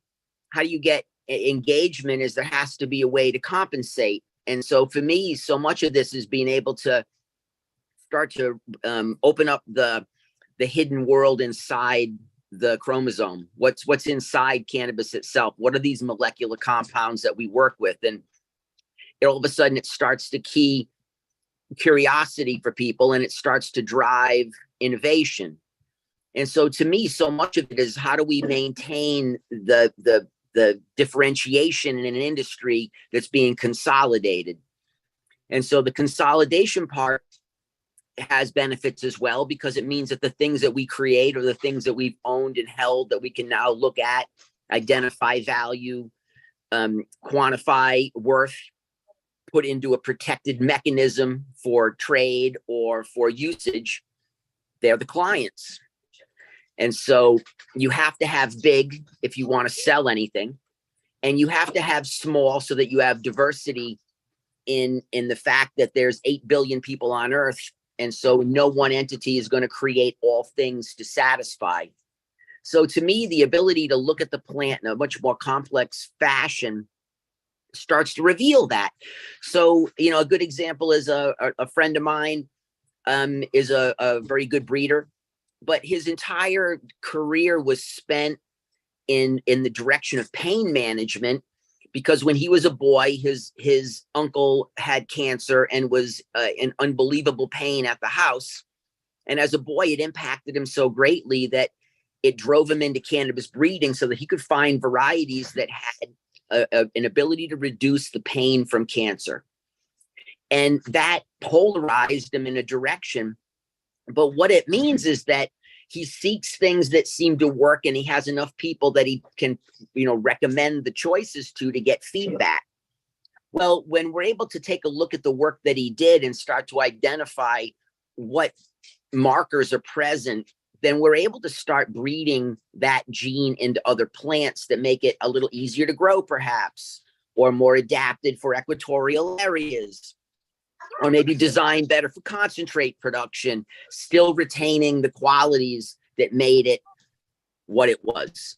engagement? Is there has to be a way to compensate. And so for me, so much of this is being able to start to open up the hidden world inside the chromosome. What's inside cannabis itself? What are these molecular compounds that we work with? And all of a sudden it starts to key curiosity for people, and it starts to drive innovation. And so to me, so much of it is, how do we maintain the differentiation in an industry that's being consolidated? And so the consolidation part has benefits as well, because it means that the things that we create, or the things that we've owned and held, that we can now look at, identify value, quantify worth, put into a protected mechanism for trade or for usage, they're the clients. And so you have to have big if you want to sell anything, and you have to have small so that you have diversity in the fact that there's 8 billion people on earth. And so no one entity is going to create all things to satisfy. So to me, the ability to look at the plant in a much more complex fashion starts to reveal that. So, a good example is a friend of mine is a very good breeder, but his entire career was spent in the direction of pain management, because when he was a boy, his uncle had cancer and was in unbelievable pain at the house. And as a boy, it impacted him so greatly that it drove him into cannabis breeding so that he could find varieties that had an ability to reduce the pain from cancer. And that polarized him in a direction. But what it means is that he seeks things that seem to work, and he has enough people that he can, recommend the choices to get feedback. Well, when we're able to take a look at the work that he did and start to identify what markers are present, then we're able to start breeding that gene into other plants that make it a little easier to grow, perhaps, or more adapted for equatorial areas, or maybe designed better for concentrate production, still retaining the qualities that made it what it was.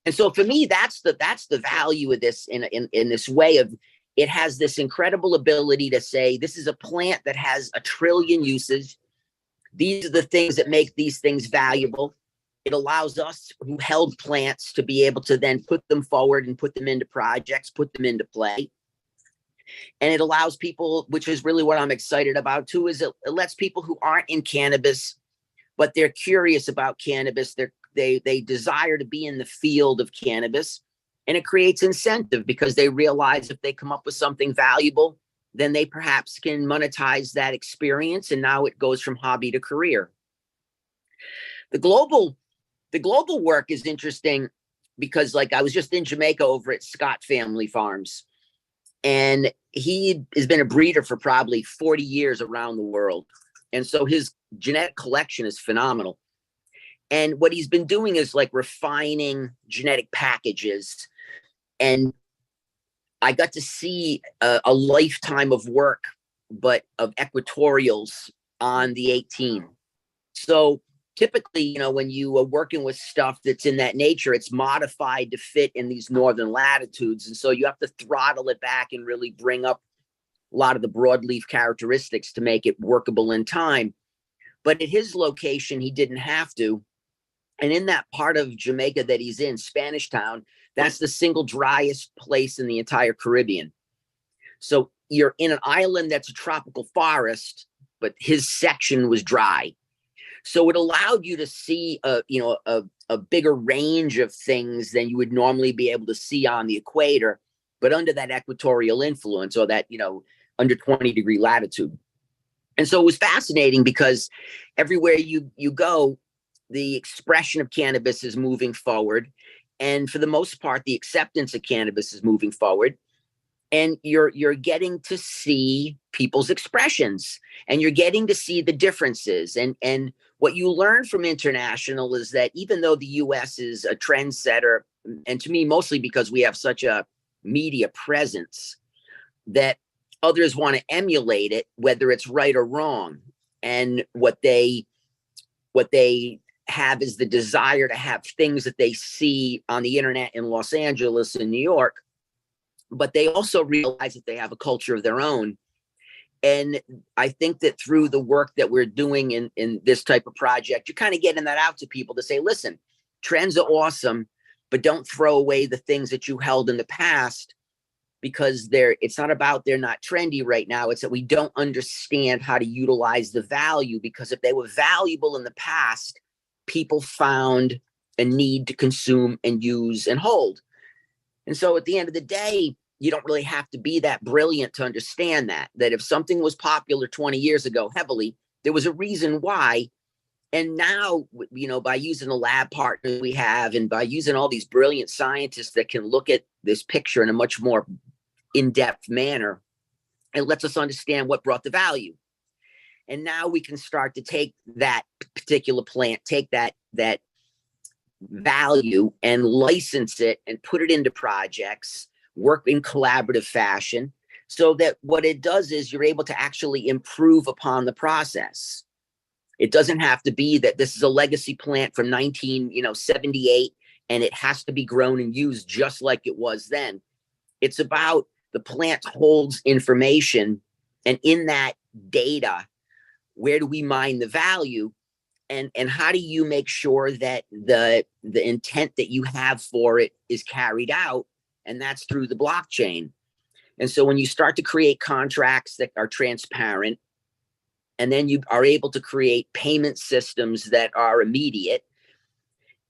And so for me, that's the value of this in this way of, it has this incredible ability to say, this is a plant that has 1 trillion uses. These are the things that make these things valuable. It allows us who held plants to be able to then put them forward and put them into projects, put them into play. And it allows people, which is really what I'm excited about too, is it lets people who aren't in cannabis, but they're curious about cannabis, they desire to be in the field of cannabis. And it creates incentive because they realize if they come up with something valuable, then they perhaps can monetize that experience. And now it goes from hobby to career. The global work is interesting because, like, I was just in Jamaica over at Scott Family Farms, and he has been a breeder for probably 40 years around the world. And so his genetic collection is phenomenal. And what he's been doing is like refining genetic packages. And I got to see a lifetime of work, but of equatorials on the 18. So typically, when you are working with stuff that's in that nature, it's modified to fit in these northern latitudes. And so you have to throttle it back and really bring up a lot of the broadleaf characteristics to make it workable in time. But at his location, he didn't have to. And in that part of Jamaica that he's in, Spanish Town, that's the single driest place in the entire Caribbean. So you're in an island that's a tropical forest, but his section was dry. So it allowed you to see a bigger range of things than you would normally be able to see on the equator, but under that equatorial influence, or that, under 20-degree latitude. And so it was fascinating because everywhere you go, the expression of cannabis is moving forward. And for the most part, the acceptance of cannabis is moving forward. And you're getting to see people's expressions, and you're getting to see the differences. And what you learn from international is that even though the US is a trendsetter, and to me, mostly because we have such a media presence, that others want to emulate it, whether it's right or wrong. And what they have is the desire to have things that they see on the internet in Los Angeles and New York, but they also realize that they have a culture of their own. And I think that through the work that we're doing in this type of project, you're kind of getting that out to people to say, listen, trends are awesome, but don't throw away the things that you held in the past, because it's not about they're not trendy right now. It's that we don't understand how to utilize the value, because if they were valuable in the past, people found a need to consume and use and hold. And so at the end of the day, you don't really have to be that brilliant to understand that if something was popular 20 years ago heavily, there was a reason why. And now, by using the lab partners we have, and by using all these brilliant scientists that can look at this picture in a much more in-depth manner, it lets us understand what brought the value. And now we can start to take that particular plant, take that value and license it and put it into projects, work in collaborative fashion, so that what it does is you're able to actually improve upon the process. It doesn't have to be that this is a legacy plant from 1978 and it has to be grown and used just like it was then. It's about the plant holds information, and in that data, where do we mine the value? And how do you make sure that the intent that you have for it is carried out? And that's through the blockchain. And so when you start to create contracts that are transparent, and then you are able to create payment systems that are immediate,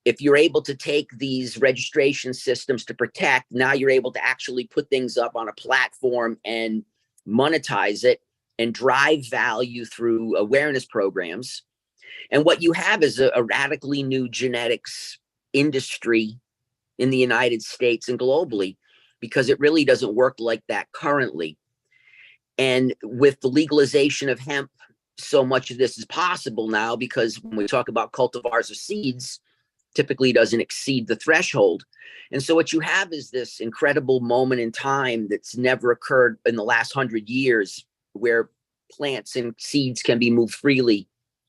if you're able to take these registration systems to protect, now you're able to actually put things up on a platform and monetize it and drive value through awareness programs. And what you have is a radically new genetics industry in the United States and globally, because it really doesn't work like that currently. And with the legalization of hemp, so much of this is possible now, because when we talk about cultivars of seeds, typically doesn't exceed the threshold. And so what you have is this incredible moment in time that's never occurred in the last 100 years, where plants and seeds can be moved freely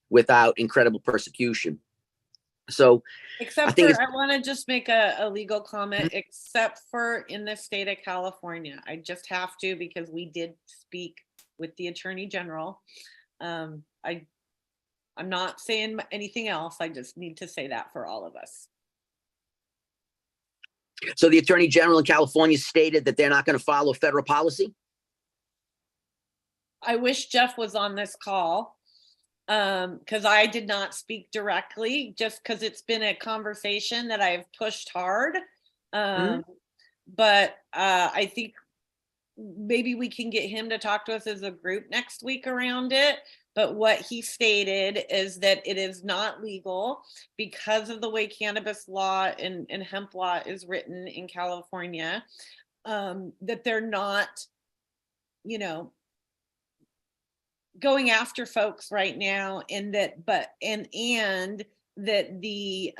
without incredible persecution. So Except for, I want to just make a legal comment, except for in the state of California. I just have to, because we did speak with the Attorney General. I'm not saying anything else. I just need to say that for all of us. So the Attorney General in California stated that they're not going to follow federal policy? I wish Jeff was on this call, because I did not speak directly, just because it's been a conversation that I've pushed hard. But I think maybe we can get him to talk to us as a group next week around it. But what he stated is that it is not legal because of the way cannabis law and hemp law is written in California, that they're not, you know, going after folks right now, and that, and that the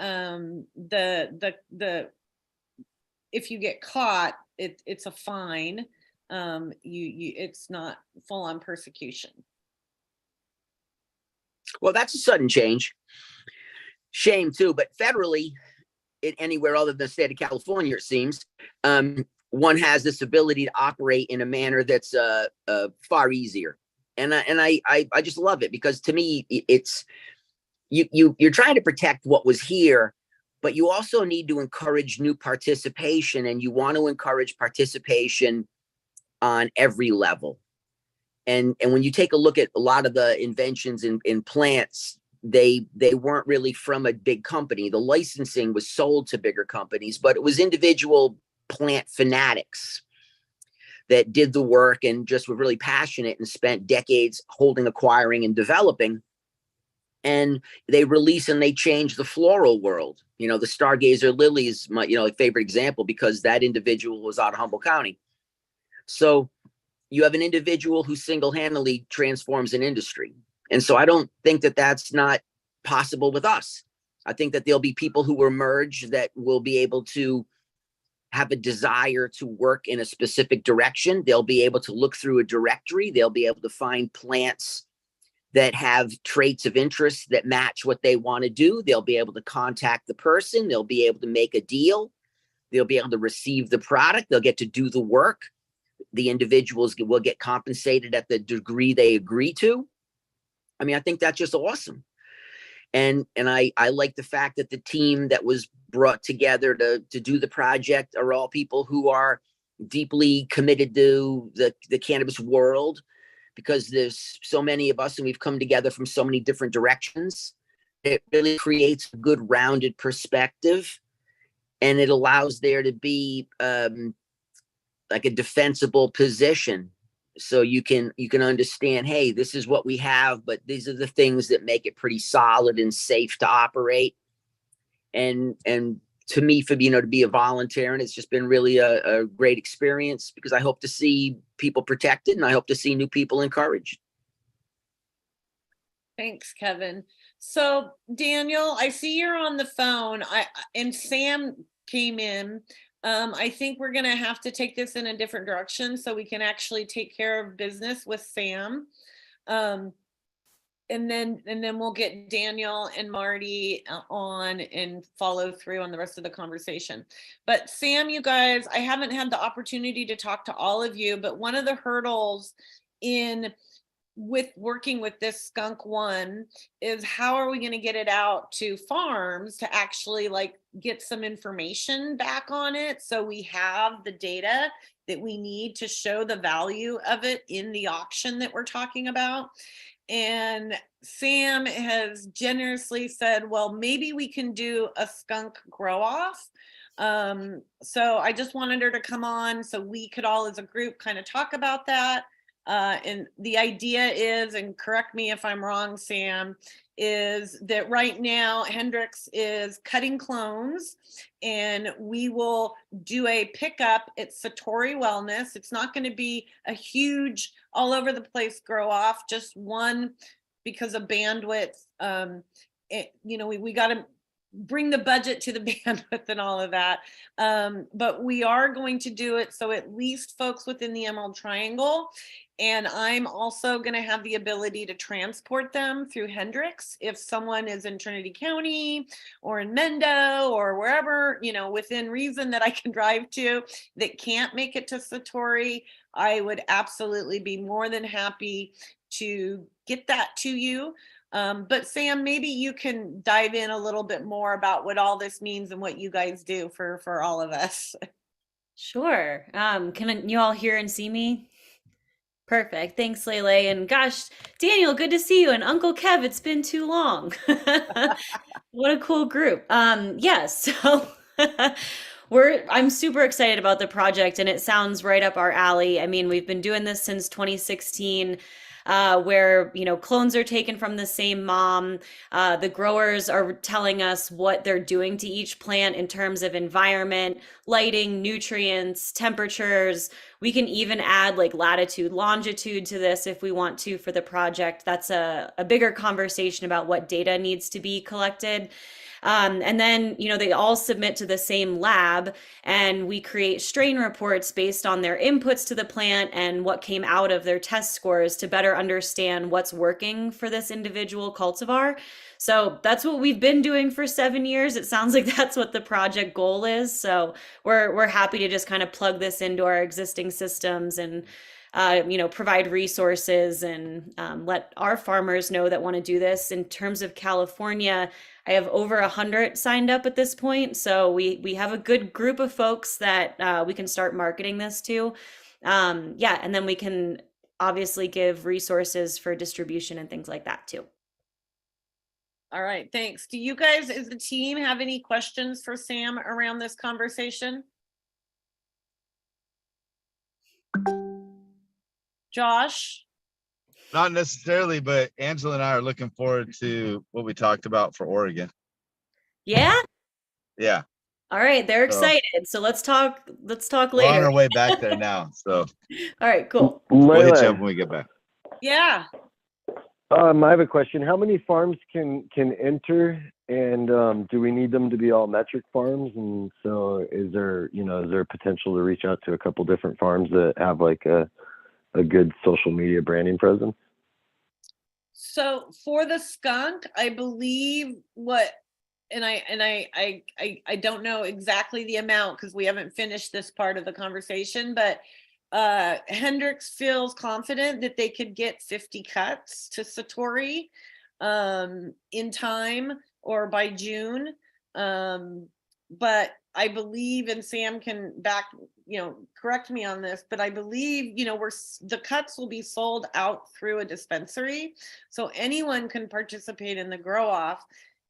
if you get caught, it's a fine. It's not full on persecution. Well, that's a sudden change. Shame too, but federally, anywhere other than the state of California, it seems, one has this ability to operate in a manner that's far easier. And I just love it, because to me, it's you're trying to protect what was here, but you also need to encourage new participation, and you want to encourage participation on every level. And when you take a look at a lot of the inventions in plants, they weren't really from a big company. The licensing was sold to bigger companies, but it was individual plant fanatics that did the work and just were really passionate and spent decades holding, acquiring, and developing. And they release and they change the floral world. You know, the Stargazer lily is my, favorite example, because that individual was out of Humboldt County. So you have an individual who single-handedly transforms an industry. And so I don't think that that's not possible with us. I think that there'll be people who emerge that will be able to have a desire to work in a specific direction. They'll be able to look through a directory. They'll be able to find plants that have traits of interest that match what they want to do. They'll be able to contact the person. They'll be able to make a deal. They'll be able to receive the product. They'll get to do the work. The individuals will get compensated at the degree they agree to. I mean, I think that's just awesome. And I like the fact that the team that was brought together to do the project are all people who are deeply committed to the cannabis world, because there's so many of us and we've come together from so many different directions. It really creates a good rounded perspective, and it allows there to be like a defensible position. So you can understand, hey, this is what we have, but these are the things that make it pretty solid and safe to operate. And to me, for to be a volunteer, and it's just been really a great experience, because I hope to see people protected, and I hope to see new people encouraged. Thanks, Kevin. So Daniel, I see you're on the phone. And Sam came in. I think we're going to have to take this in a different direction so we can actually take care of business with Sam. And then we'll get Daniel and Marty on and follow through on the rest of the conversation. But Sam, you guys, I haven't had the opportunity to talk to all of you, but one of the hurdles in with working with this skunk one is how are we going to get it out to farms to actually like get some information back on it, so we have the data that we need to show the value of it in the auction that we're talking about. And Sam has generously said, well, maybe we can do a skunk grow off. So I just wanted her to come on so we could all as a group kind of talk about that. And the idea is, and correct me if I'm wrong, Sam, is that right now Hendrix is cutting clones and we will do a pickup at Satori Wellness. It's not going to be a huge all over the place grow off, just one because of bandwidth. We got to bring the budget to the bandwidth and all of that. But we are going to do it so at least folks within the Emerald Triangle. And I'm also going to have the ability to transport them through Hendrix. If someone is in Trinity County or in Mendo or wherever, within reason that I can drive to that can't make it to Satori, I would absolutely be more than happy to get that to you. But Sam, maybe you can dive in a little bit more about what all this means and what you guys do for all of us. Sure. Can you all hear and see me? Perfect. Thanks, Lele. And gosh, Daniel, good to see you. And Uncle Kev, it's been too long. What a cool group. So I'm super excited about the project and it sounds right up our alley. I mean, we've been doing this since 2016. Where clones are taken from the same mom. The growers are telling us what they're doing to each plant in terms of environment, lighting, nutrients, temperatures. We can even add like latitude, longitude to this if we want to for the project. That's a bigger conversation about what data needs to be collected. And then, they all submit to the same lab and we create strain reports based on their inputs to the plant and what came out of their test scores to better understand what's working for this individual cultivar. So that's what we've been doing for 7 years. It sounds like that's what the project goal is. So we're happy to just kind of plug this into our existing systems and provide resources and let our farmers know that want to do this. In terms of California, I have over 100 signed up at this point. So we have a good group of folks that we can start marketing this to. And then we can obviously give resources for distribution and things like that too. All right, thanks. Do you guys as the team have any questions for Sam around this conversation? Josh? Not necessarily, but Angela and I are looking forward to what we talked about for Oregon. Yeah? Yeah. All right, they're excited. So let's talk later. We're on our way back there now. So all right, cool. We'll hit you up when we get back. Yeah. I have a question. How many farms can enter, and do we need them to be all metric farms? And so is there potential to reach out to a couple different farms that have like a good social media branding presence? So for the skunk, I believe I don't know exactly the amount because we haven't finished this part of the conversation, but Hendrix feels confident that they could get 50 cuts to Satori in time or by June. But I believe, and Sam can correct me on this, but I believe, the cuts will be sold out through a dispensary. So anyone can participate in the grow off.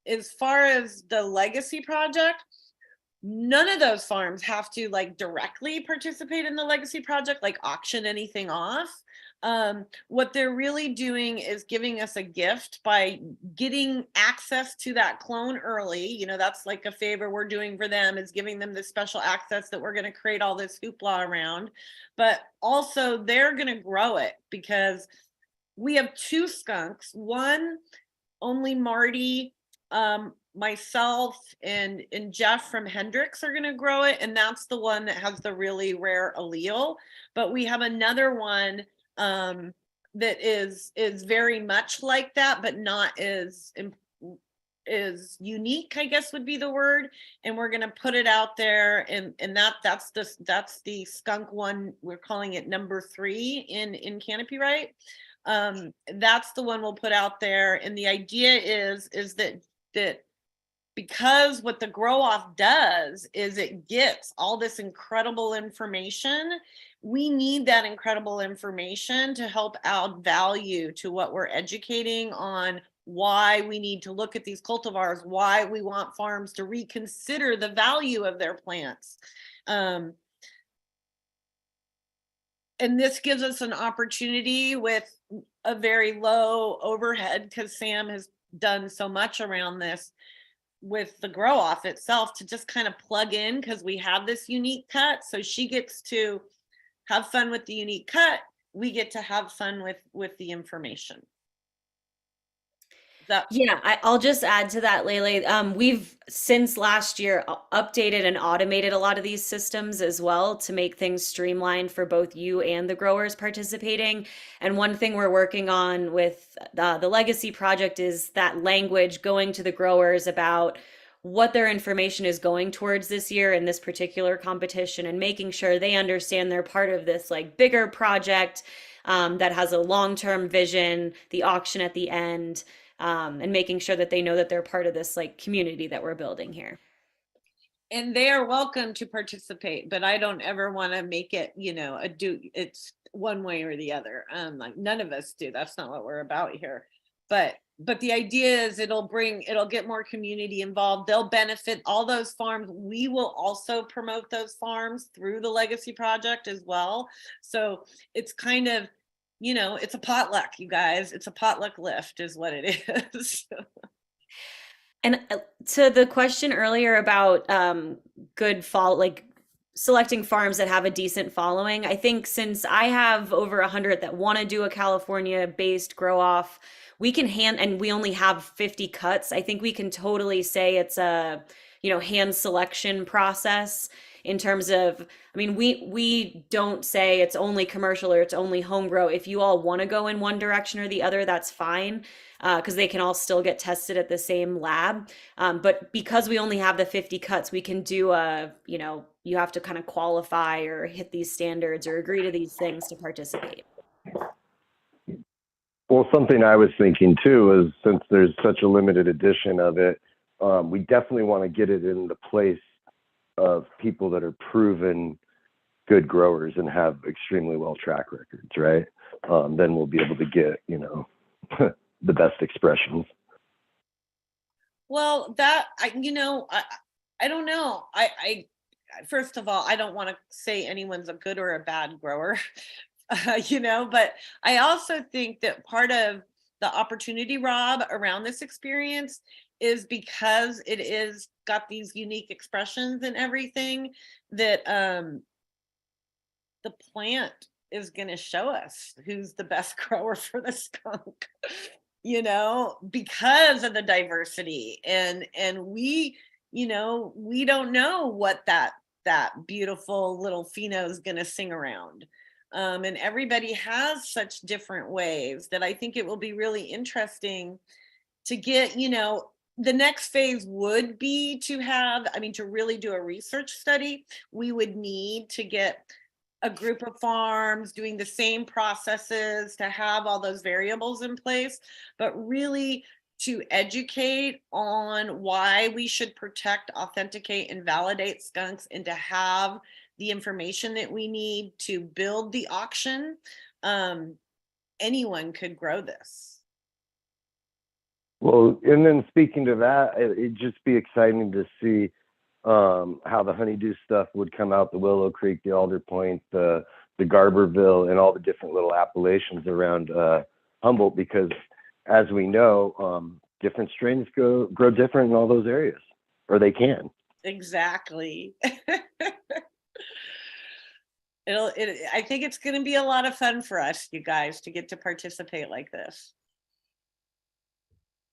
As far as the legacy project, none of those farms have to directly participate in the legacy project, auction anything off. What they're really doing is giving us a gift by getting access to that clone early. That's like a favor we're doing for them, is giving them this special access that we're going to create all this hoopla around. But also they're going to grow it because we have 2 skunks. One, only Marty, myself and Jeff from Hendrix are going to grow it. And that's the one that has the really rare allele. But we have another one that is very much like that, but not as unique, I guess would be the word. And we're going to put it out there, and that's the skunk one. We're calling it number 3 in Canopy Right. That's the one we'll put out there. And the idea is that because what the grow off does is it gets all this incredible information. We need that incredible information to help add value to what we're educating on, why we need to look at these cultivars, why we want farms to reconsider the value of their plants. And this gives us an opportunity with a very low overhead, because Sam has done so much around this with the grow off itself, to just kind of plug in, because we have this unique cut. So she gets to have fun with the unique cut. We get to have fun with the information. Yeah, I'll just add to that, Lele. We've since last year updated and automated a lot of these systems as well to make things streamlined for both you and the growers participating. And one thing we're working on with the Legacy Project is that language going to the growers about what their information is going towards this year in this particular competition, and making sure they understand they're part of this like bigger project that has a long-term vision, the auction at the end. And making sure that they know that they're part of this like community that we're building here. And they are welcome to participate, but I don't ever want to make it, it's one way or the other. Like none of us do. That's not what we're about here. But the idea is it'll get more community involved. They'll benefit all those farms. We will also promote those farms through the Legacy Project as well. So it's kind of, it's a potluck, you guys. It's a potluck lift is what it is. And to the question earlier about good fall, like selecting farms that have a decent following, I think since I have over 100 that want to do a California-based grow off, we can and we only have 50 cuts. I think we can totally say it's a, hand selection process. In terms of, I mean, we don't say it's only commercial or it's only home grow. If you all want to go in one direction or the other, that's fine, because they can all still get tested at the same lab. But because we only have the 50 cuts, we can do you have to kind of qualify or hit these standards or agree to these things to participate. Well, something I was thinking too is, since there's such a limited edition of it, we definitely want to get it in the place of people that are proven good growers and have extremely well track records, right? Then we'll be able to get, the best expressions. Well, I don't know. I first of all, I don't want to say anyone's a good or a bad grower, but I also think that part of the opportunity, Rob, around this experience is because it is got these unique expressions and everything, that the plant is going to show us who's the best grower for the skunk, because of the diversity. And we don't know what that beautiful little pheno is going to sing around. And everybody has such different ways that I think it will be really interesting to get, the next phase would be to really do a research study. We would need to get a group of farms doing the same processes to have all those variables in place, but really to educate on why we should protect, authenticate, and validate skunks, and to have the information that we need to build the auction. Anyone could grow this. Well, and then speaking to that, it'd just be exciting to see how the honeydew stuff would come out, the Willow Creek, the Alder Point, the Garberville, and all the different little appellations around Humboldt, because as we know, different strains grow different in all those areas, or they can. Exactly. I think it's going to be a lot of fun for us, you guys, to get to participate like this.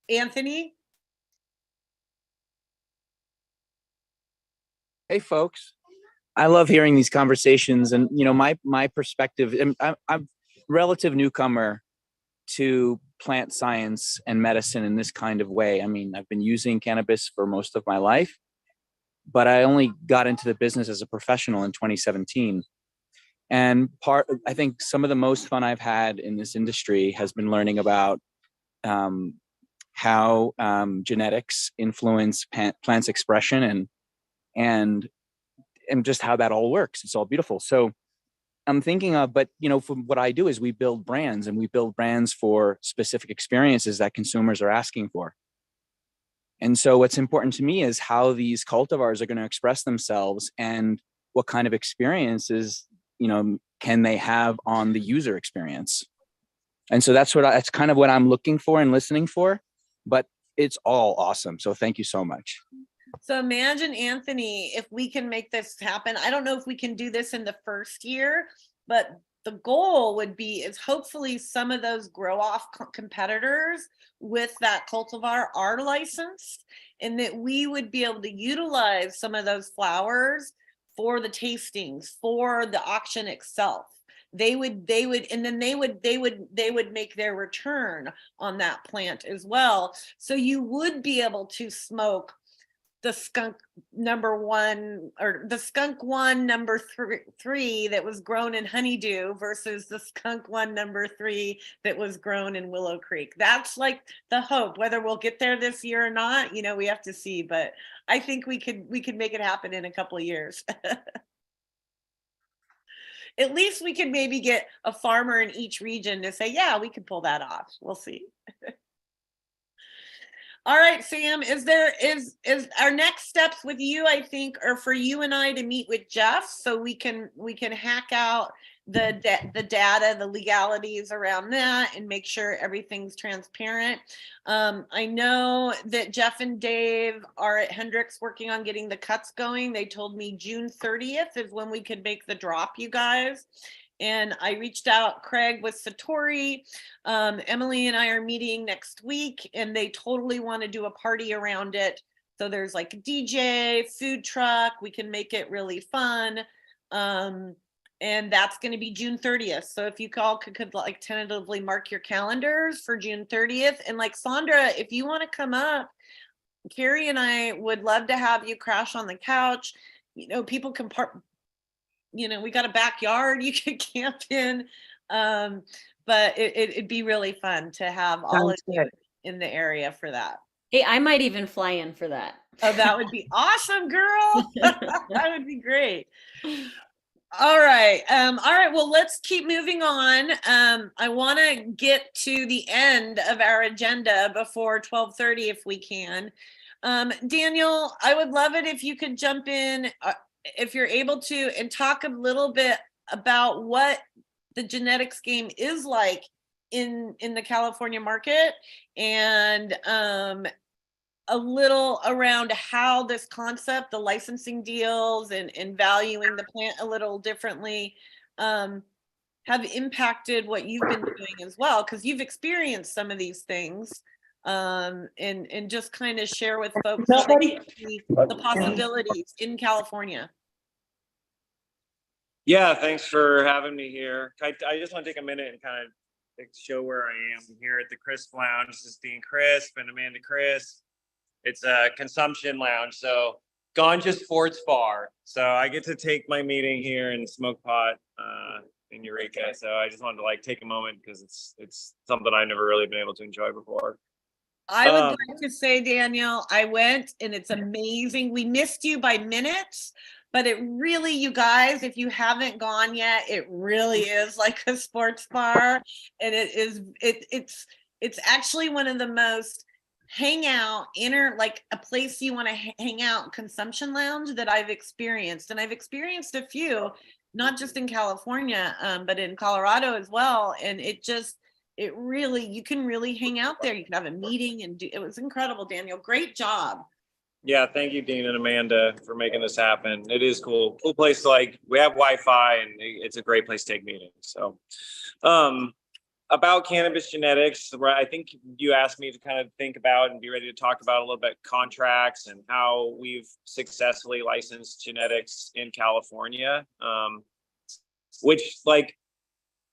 Anthony? Hey, folks. I love hearing these conversations, and my perspective. I'm a relative newcomer to plant science and medicine in this kind of way. I mean, I've been using cannabis for most of my life, but I only got into the business as a professional in 2017. And I think some of the most fun I've had in this industry has been learning about how genetics influence plants expression and just how that all works. It's all beautiful. So I'm thinking of, but from what I do is we build brands, and we build brands for specific experiences that consumers are asking for. And so what's important to me is how these cultivars are going to express themselves and what kind of experiences, can they have on the user experience. And so that's kind of what I'm looking for and listening for, but it's all awesome. So thank you so much. So imagine, Anthony, if we can make this happen. I don't know if we can do this in the first year, but the goal would be is hopefully some of those grow off competitors with that cultivar are licensed, and that we would be able to utilize some of those flowers for the tastings, for the auction itself. They would make their return on that plant as well. So you would be able to smoke the skunk number 1 or the skunk 1 number 3 that was grown in Honeydew versus the skunk 1 number 3 that was grown in Willow Creek. That's like the hope. Whether we'll get there this year or not, we have to see, but I think we could make it happen in a couple of years. At least we could maybe get a farmer in each region to say, yeah, we could pull that off. We'll see. All right, Sam, is our next steps with you, I think, are for you and I to meet with Jeff so we can hack out the data, the legalities around that, and make sure everything's transparent. I know that Jeff and Dave are at Hendrix working on getting the cuts going. They told me June 30th is when we could make the drop, you guys. And I reached out, Craig with Satori. Emily and I are meeting next week, and they totally want to do a party around it. So there's like a DJ, food truck. We can make it really fun. And that's going to be June 30th. So if you could like tentatively mark your calendars for June 30th. And like Sandra, if you want to come up, Carrie and I would love to have you crash on the couch. People can we got a backyard you could camp in. But it'd be really fun to have all of you in the area for that. Hey, I might even fly in for that. Oh, that would be awesome, girl. That would be great. All right. Well, let's keep moving on. I want to get to the end of our agenda before 12:30 if we can. Daniel, I would love it if you could jump in, if you're able to, and talk a little bit about what the genetics game is like in the California market, and a little around how this concept, the licensing deals and valuing the plant a little differently, have impacted what you've been doing as well, because you've experienced some of these things, and just kind of share with folks the possibilities in California. Yeah, thanks for having me here. I just want to take a minute and kind of show where I am here at the Crisp Lounge. This is Dean Crisp and Amanda Crisp. It's a consumption lounge, so Ganja Sports Bar. So I get to take my meeting here and smoke pot in Eureka. So I just wanted to take a moment because it's something I've never really been able to enjoy before. I would like to say, Daniel, I went and it's amazing. We missed you by minutes, but it really, you guys, if you haven't gone yet, it really is like a sports bar, and it's actually one of the most hangout like a place you want to hang out consumption lounge that I've experienced. And I've experienced a few, not just in California, but in Colorado as well. And you can really hang out there. You can have a meeting and it was incredible, Daniel. Great job. Yeah, thank you, Dean and Amanda, for making this happen. It is cool. Cool place we have Wi-Fi, and it's a great place to take meetings. So about cannabis genetics, I think you asked me to kind of think about and be ready to talk about a little bit contracts and how we've successfully licensed genetics in California, which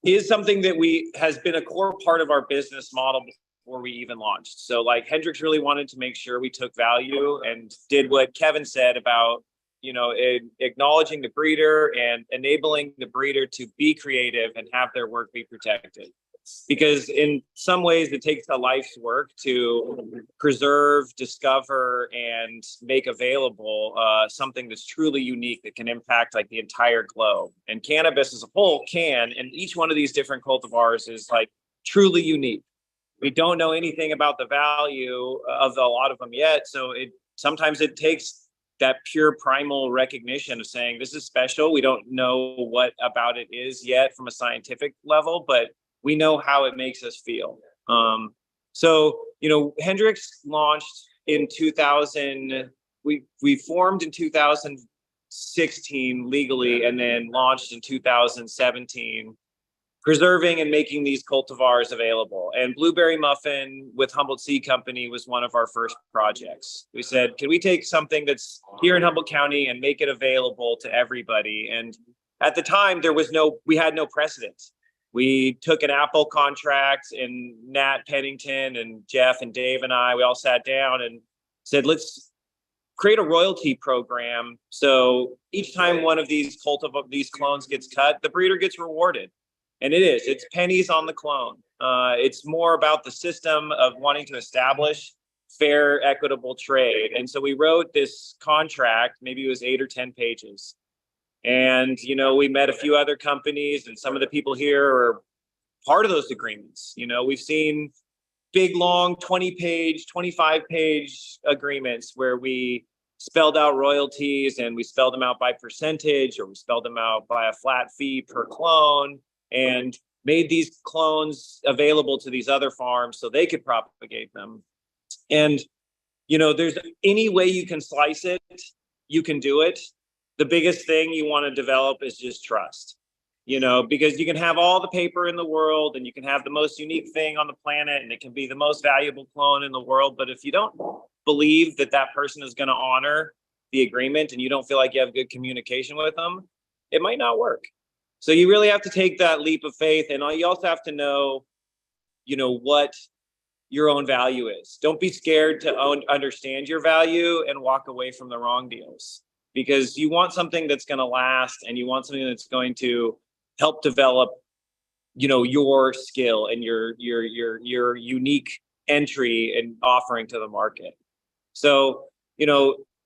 is something that has been a core part of our business model before we even launched. So Hendrix really wanted to make sure we took value and did what Kevin said about acknowledging the breeder and enabling the breeder to be creative and have their work be protected. Because in some ways it takes a life's work to preserve, discover, and make available something that's truly unique that can impact like the entire globe. And cannabis as a whole can, and each one of these different cultivars is like truly unique. We don't know anything about the value of a lot of them yet. So sometimes it takes that pure primal recognition of saying this is special. We don't know what about it is yet from a scientific level, but we know how it makes us feel. So, Hendrix launched in 2000. We formed in 2016 legally, and then launched in 2017, preserving and making these cultivars available. And Blueberry Muffin with Humboldt Seed Company was one of our first projects. We said, can we take something that's here in Humboldt County and make it available to everybody? And at the time, we had no precedent. We took an Apple contract, and Nat Pennington and Jeff and Dave and we all sat down and said, let's create a royalty program. So each time one of these clones gets cut, the breeder gets rewarded. And it's pennies on the clone. It's more about the system of wanting to establish fair, equitable trade. And so we wrote this contract, maybe it was 8 or 10 pages. And, we met a few other companies, and some of the people here are part of those agreements. We've seen big, long 20-page, 25-page agreements where we spelled out royalties, and we spelled them out by percentage, or we spelled them out by a flat fee per clone, and made these clones available to these other farms so they could propagate them. And, there's any way you can slice it, you can do it. The biggest thing you want to develop is just trust, because you can have all the paper in the world, and you can have the most unique thing on the planet, and it can be the most valuable clone in the world. But if you don't believe that that person is going to honor the agreement, and you don't feel like you have good communication with them, it might not work. So you really have to take that leap of faith. And you also have to know, what your own value is. Don't be scared to understand your value and walk away from the wrong deals, because you want something that's going to last, and you want something that's going to help develop, your skill and your unique entry and offering to the market. So,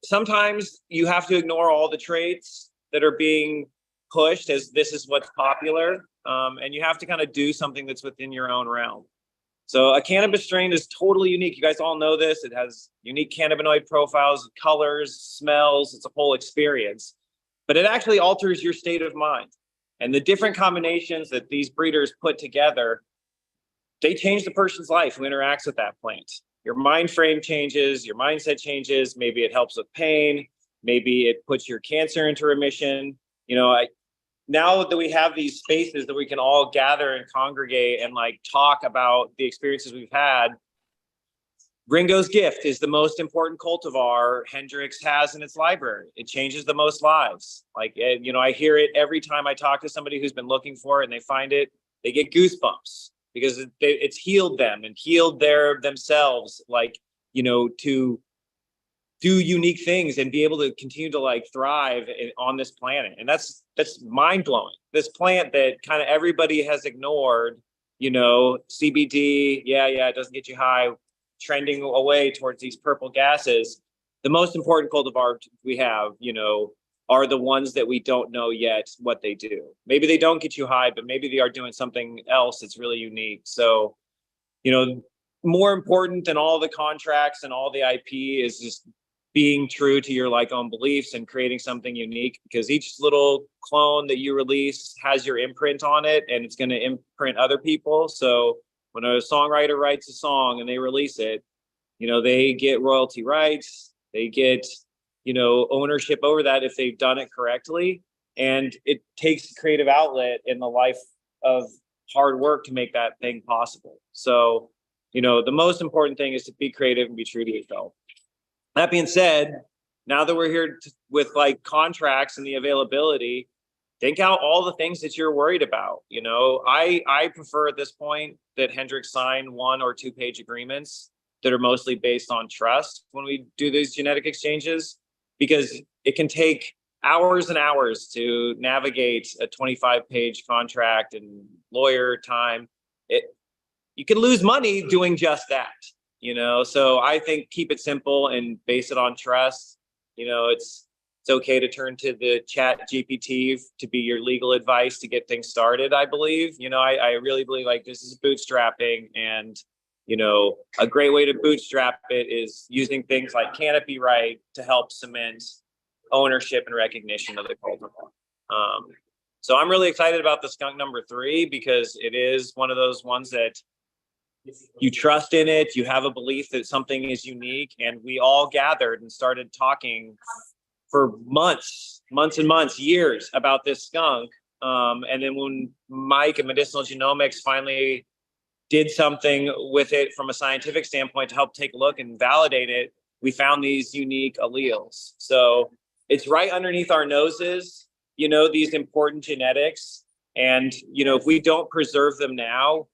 sometimes you have to ignore all the traits that are being pushed as this is what's popular. And you have to kind of do something that's within your own realm. So a cannabis strain is totally unique. You guys all know this. It has unique cannabinoid profiles, colors, smells. It's a whole experience, but it actually alters your state of mind. And the different combinations that these breeders put together, they change the person's life who interacts with that plant. Your mind frame changes, your mindset changes. Maybe it helps with pain. Maybe it puts your cancer into remission. Now that we have these spaces that we can all gather and congregate and talk about the experiences we've had, Ringo's Gift is the most important cultivar Hendrix has in its library. It changes the most lives. I hear it every time I talk to somebody who's been looking for it and they find it, they get goosebumps because it's healed them and healed themselves, to do unique things and be able to continue to thrive on this planet. And that's mind blowing. This plant that kind of everybody has ignored, CBD, it doesn't get you high, trending away towards these purple gases. The most important cultivar we have, are the ones that we don't know yet what they do. Maybe they don't get you high, but maybe they are doing something else that's really unique. So, more important than all the contracts and all the IP is just being true to your own beliefs and creating something unique, because each little clone that you release has your imprint on it, and it's going to imprint other people. So when a songwriter writes a song and they release it, they get royalty rights, they get, ownership over that if they've done it correctly. And it takes a creative outlet in the life of hard work to make that thing possible. So, the most important thing is to be creative and be true to yourself. That being said, now that we're here with contracts and the availability, think out all the things that you're worried about. I prefer at this point that Hendrix sign 1 or 2 page agreements that are mostly based on trust when we do these genetic exchanges, because it can take hours and hours to navigate a 25-page contract and lawyer time. You can lose money doing just that, So I think keep it simple and base it on trust. It's okay to turn to the chat GPT to be your legal advice to get things started, I believe. I really believe like this is bootstrapping, and a great way to bootstrap it is using things like Canopy Right to help cement ownership and recognition of the cultivar. So I'm really excited about the skunk number 3 because it is one of those ones that you trust in it, you have a belief that something is unique, and we all gathered and started talking for months and months, years about this skunk. And then when Mike and Medicinal Genomics finally did something with it from a scientific standpoint to help take a look and validate it, we found these unique alleles. So it's right underneath our noses, these important genetics. And, if we don't preserve them now,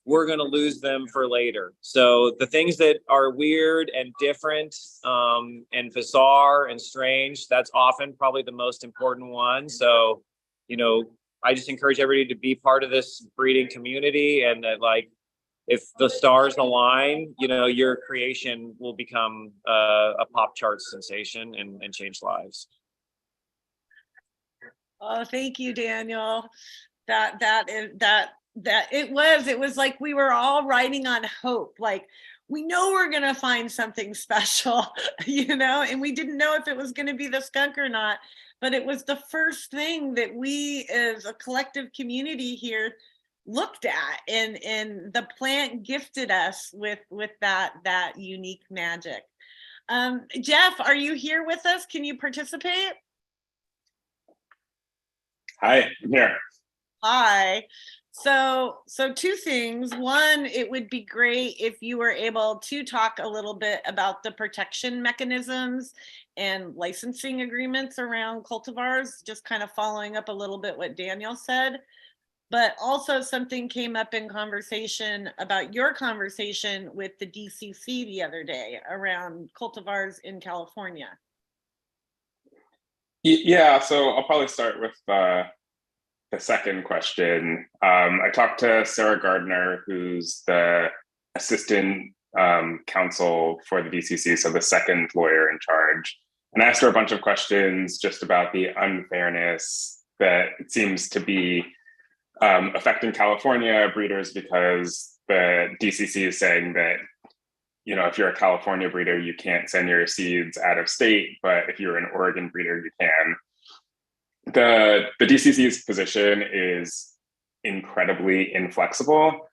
we're going to lose them for later. So the things that are weird and different and bizarre and strange, that's often probably the most important one. So, I just encourage everybody to be part of this breeding community, and that like, if the stars align, your creation will become a pop chart sensation and change lives. Oh, thank you, Daniel. It was like we were all riding on hope. Like, we know we're going to find something special, and we didn't know if it was going to be the skunk or not, but it was the first thing that we as a collective community here looked at, and the plant gifted us with that unique magic. Jeff, are you here with us? Can you participate? Hi, I'm here. Hi. So 2 things. One, it would be great if you were able to talk a little bit about the protection mechanisms and licensing agreements around cultivars, just kind of following up a little bit what Daniel said. But also something came up in conversation about your conversation with the DCC the other day around cultivars in California. Yeah, so I'll probably start with the second question. I talked to Sarah Gardner, who's the assistant counsel for the DCC, so the second lawyer in charge. And I asked her a bunch of questions just about the unfairness that it seems to be affecting California breeders, because the DCC is saying that, if you're a California breeder, you can't send your seeds out of state, but if you're an Oregon breeder, you can. The DCC's position is incredibly inflexible.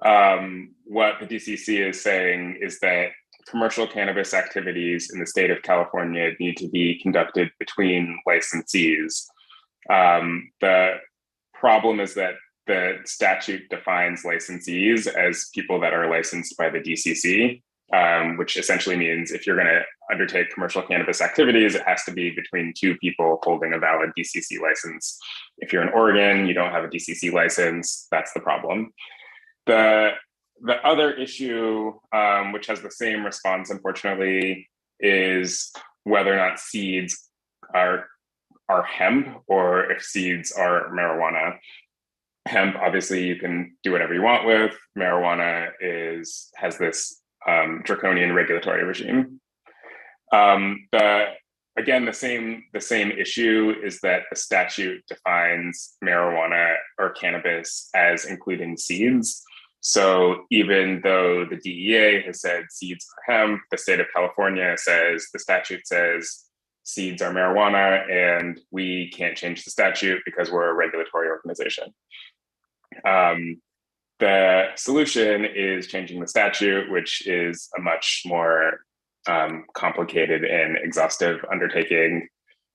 What the DCC is saying is that commercial cannabis activities in the state of California need to be conducted between licensees. The problem is that the statute defines licensees as people that are licensed by the DCC, which essentially means if you're going to undertake commercial cannabis activities, it has to be between 2 people holding a valid DCC license. If you're in Oregon, you don't have a DCC license, that's the problem. The other issue, which has the same response, unfortunately, is whether or not seeds are hemp or if seeds are marijuana. Hemp, obviously, you can do whatever you want with. Marijuana has this draconian regulatory regime. Again, the same issue is that the statute defines marijuana or cannabis as including seeds. So even though the DEA has said seeds are hemp, the state of California says, the statute says seeds are marijuana, and we can't change the statute because we're a regulatory organization. The solution is changing the statute, which is a much more complicated and exhaustive undertaking.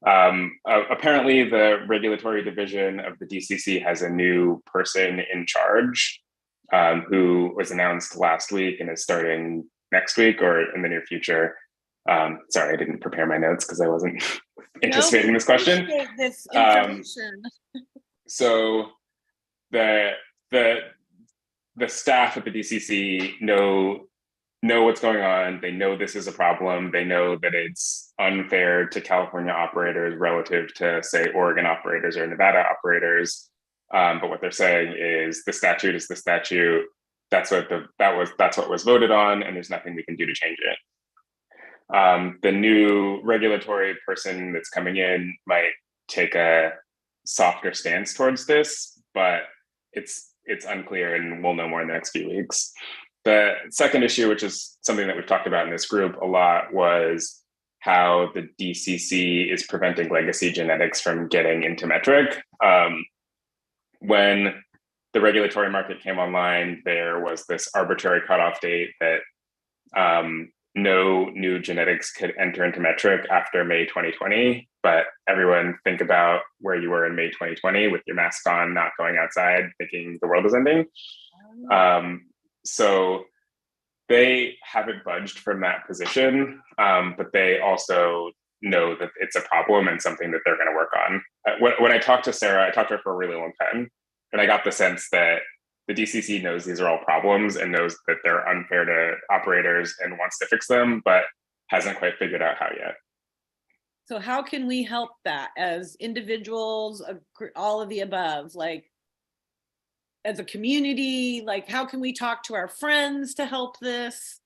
Apparently, the regulatory division of the DCC has a new person in charge who was announced last week and is starting next week or in the near future. Sorry, I didn't prepare my notes because I wasn't anticipating this question. This information. So the staff at the DCC know know what's going on. They know this is a problem. They know that it's unfair to California operators relative to, say, Oregon operators or Nevada operators. But what they're saying is the statute is the statute. That's what was voted on, and there's nothing we can do to change it. The new regulatory person that's coming in might take a softer stance towards this, but it's unclear, and we'll know more in the next few weeks. The second issue, which is something that we've talked about in this group a lot, was how the DCC is preventing legacy genetics from getting into metric. When the regulatory market came online, there was this arbitrary cutoff date that no new genetics could enter into metric after May 2020. But everyone think about where you were in May 2020 with your mask on, not going outside, thinking the world is ending. So they haven't budged from that position, but they also know that it's a problem and something that they're going to work on. When I talked to Sarah, I talked to her for a really long time, and I got the sense that the DCC knows these are all problems and knows that they're unfair to operators and wants to fix them, but hasn't quite figured out how yet. So how can we help that as individuals, all of the above, like as a community? Like, how can we talk to our friends to help this?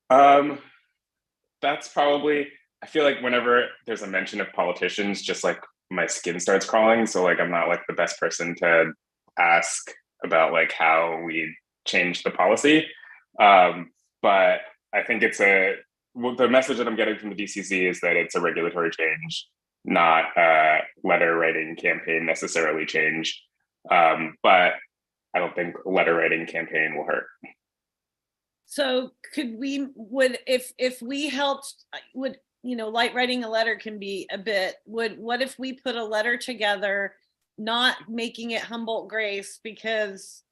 That's probably, I feel like whenever there's a mention of politicians, just like my skin starts crawling. So like, I'm not like the best person to ask about like how we change the policy. But I think the message that I'm getting from the DCC is that it's a regulatory change, not a letter writing campaign necessarily change. But I don't think letter writing campaign will hurt. So if we helped, light writing a letter can be a bit, what if we put a letter together, not making it Humboldt Grace, because,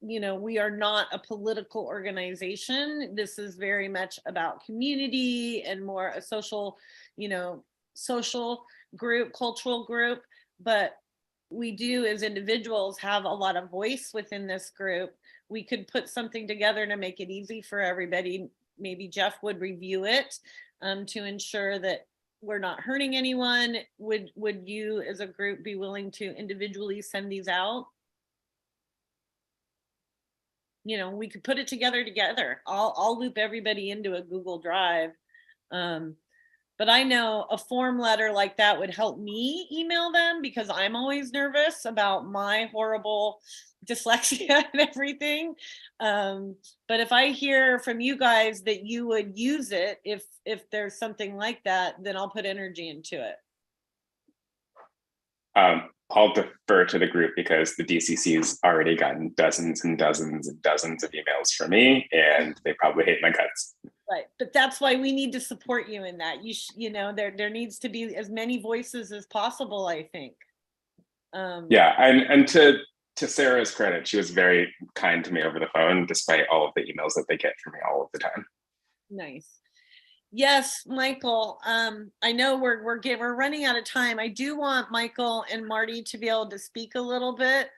we are not a political organization. This is very much about community and more a social group, cultural group, but we do as individuals have a lot of voice within this group. We could put something together to make it easy for everybody. Maybe Jeff would review it to ensure that we're not hurting anyone. Would you as a group be willing to individually send these out? We could put it together. I'll loop everybody into a Google Drive. But I know a form letter like that would help me email them, because I'm always nervous about my horrible dyslexia and everything. But if I hear from you guys that you would use it, if there's something like that, then I'll put energy into it. I'll defer to the group, because the DCC's already gotten dozens and dozens and dozens of emails from me, and they probably hate my guts. Right, but that's why we need to support you in that. There needs to be as many voices as possible, I think. Yeah, and to Sarah's credit, she was very kind to me over the phone, despite all of the emails that they get from me all of the time. Nice. Yes, Michael. I know we're running out of time. I do want Michael and Marty to be able to speak a little bit.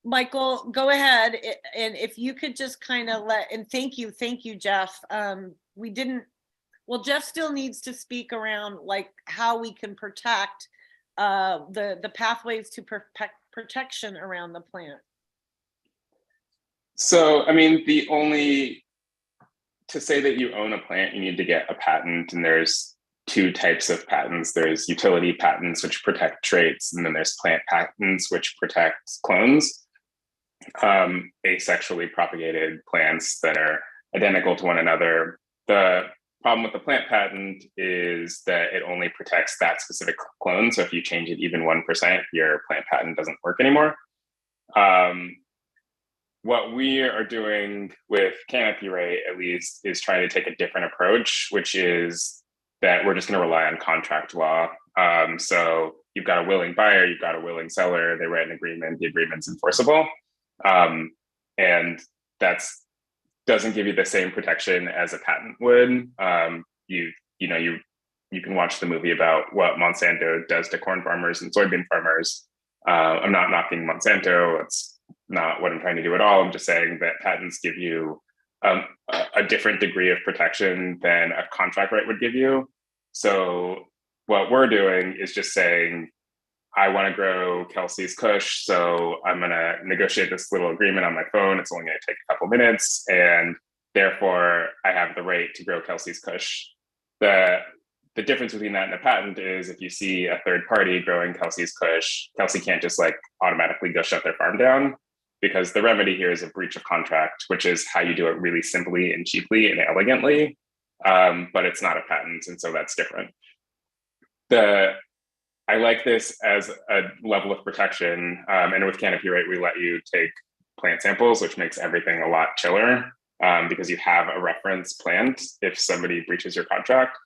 Michael, go ahead, and if you could just kind of thank you, Jeff. Jeff still needs to speak around like how we can protect the pathways to protection around the plant. So, I mean, to say that you own a plant, you need to get a patent, and there's two types of patents. There's utility patents, which protect traits, and then there's plant patents, which protect clones, asexually propagated plants that are identical to one another. The problem with the plant patent is that it only protects that specific clone. So if you change it even 1%, your plant patent doesn't work anymore. What we are doing with Canopy Right, at least, is trying to take a different approach, which is that we're just going to rely on contract law. So you've got a willing buyer, you've got a willing seller, they write an agreement, the agreement's enforceable. And that's doesn't give you the same protection as a patent would. You can watch the movie about what Monsanto does to corn farmers and soybean farmers. I'm not knocking Monsanto. It's not what I'm trying to do at all. I'm just saying that patents give you a different degree of protection than a contract right would give you. So what we're doing is just saying, I want to grow Kelsey's Kush, so I'm going to negotiate this little agreement on my phone. It's only going to take a couple minutes, and therefore I have the right to grow Kelsey's Kush. The difference between that and a patent is if you see a third party growing Kelsey's Kush, Kelsey can't just like automatically go shut their farm down, because the remedy here is a breach of contract, which is how you do it really simply and cheaply and elegantly, but it's not a patent, and so that's different. I like this as a level of protection, and with Canopy Right, we let you take plant samples, which makes everything a lot chiller, because you have a reference plant if somebody breaches your contract.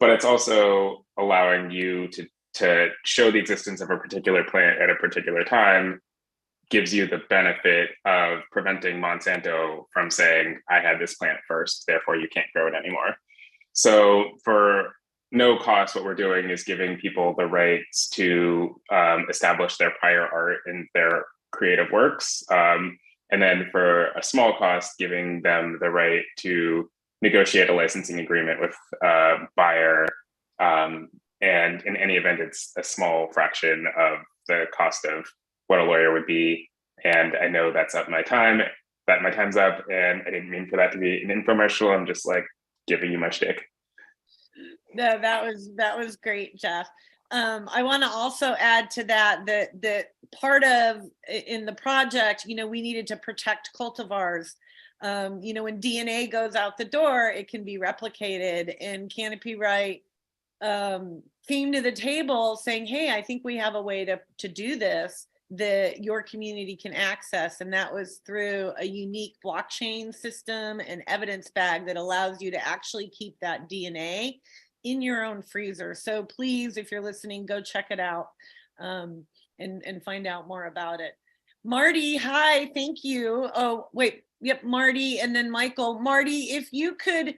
But it's also allowing you to show the existence of a particular plant at a particular time, gives you the benefit of preventing Monsanto from saying, I had this plant first, therefore you can't grow it anymore. So for no cost, what we're doing is giving people the rights to establish their prior art in their creative works. And then for a small cost, giving them the right to negotiate a licensing agreement with a buyer. And in any event, it's a small fraction of the cost of what a lawyer would be. And I know that's up my time, that my time's up, and I didn't mean for that to be an infomercial. I'm just like giving you my shtick. No, that was great, Jeff. I want to also add to that part of in the project, we needed to protect cultivars. When DNA goes out the door, it can be replicated, and Canopy Right came to the table saying, hey, I think we have a way to do this that your community can access. And that was through a unique blockchain system and evidence bag that allows you to actually keep that DNA in your own freezer. So please, if you're listening, go check it out and find out more about it. Marty, hi, thank you. Oh, wait, yep, Marty, and then Michael. Marty, if you could,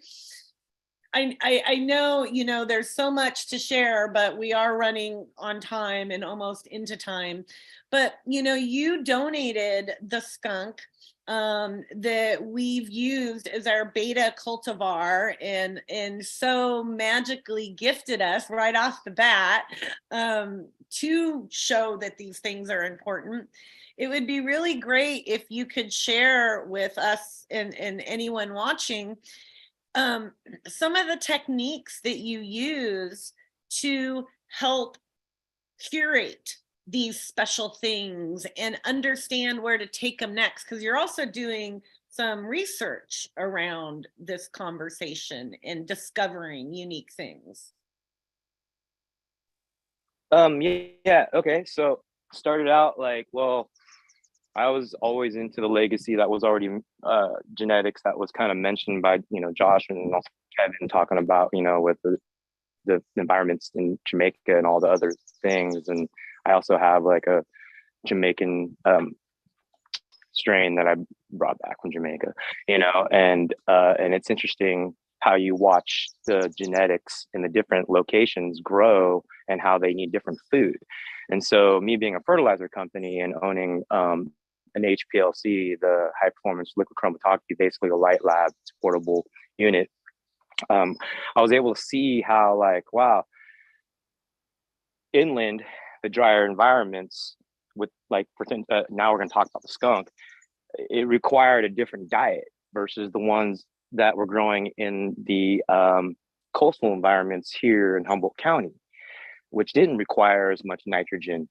I know, there's so much to share, but we are running on time and almost into time. But, you donated the skunk that we've used as our beta cultivar and so magically gifted us right off the bat to show that these things are important. It would be really great if you could share with us and anyone watching some of the techniques that you use to help curate these special things and understand where to take them next, because you're also doing some research around this conversation and discovering unique things. Yeah, okay. So started out like, well, I was always into the legacy that was already genetics that was kind of mentioned by, Josh and also Kevin talking about, with the environments in Jamaica and all the other things. And I also have like a Jamaican strain that I brought back from Jamaica, and it's interesting how you watch the genetics in the different locations grow and how they need different food. And so me being a fertilizer company and owning an HPLC, the high performance liquid chromatography, basically a light lab, it's a portable unit. I was able to see how, like, wow, inland, the drier environments with now we're going to talk about the skunk, it required a different diet versus the ones that were growing in the coastal environments here in Humboldt County, which didn't require as much nitrogen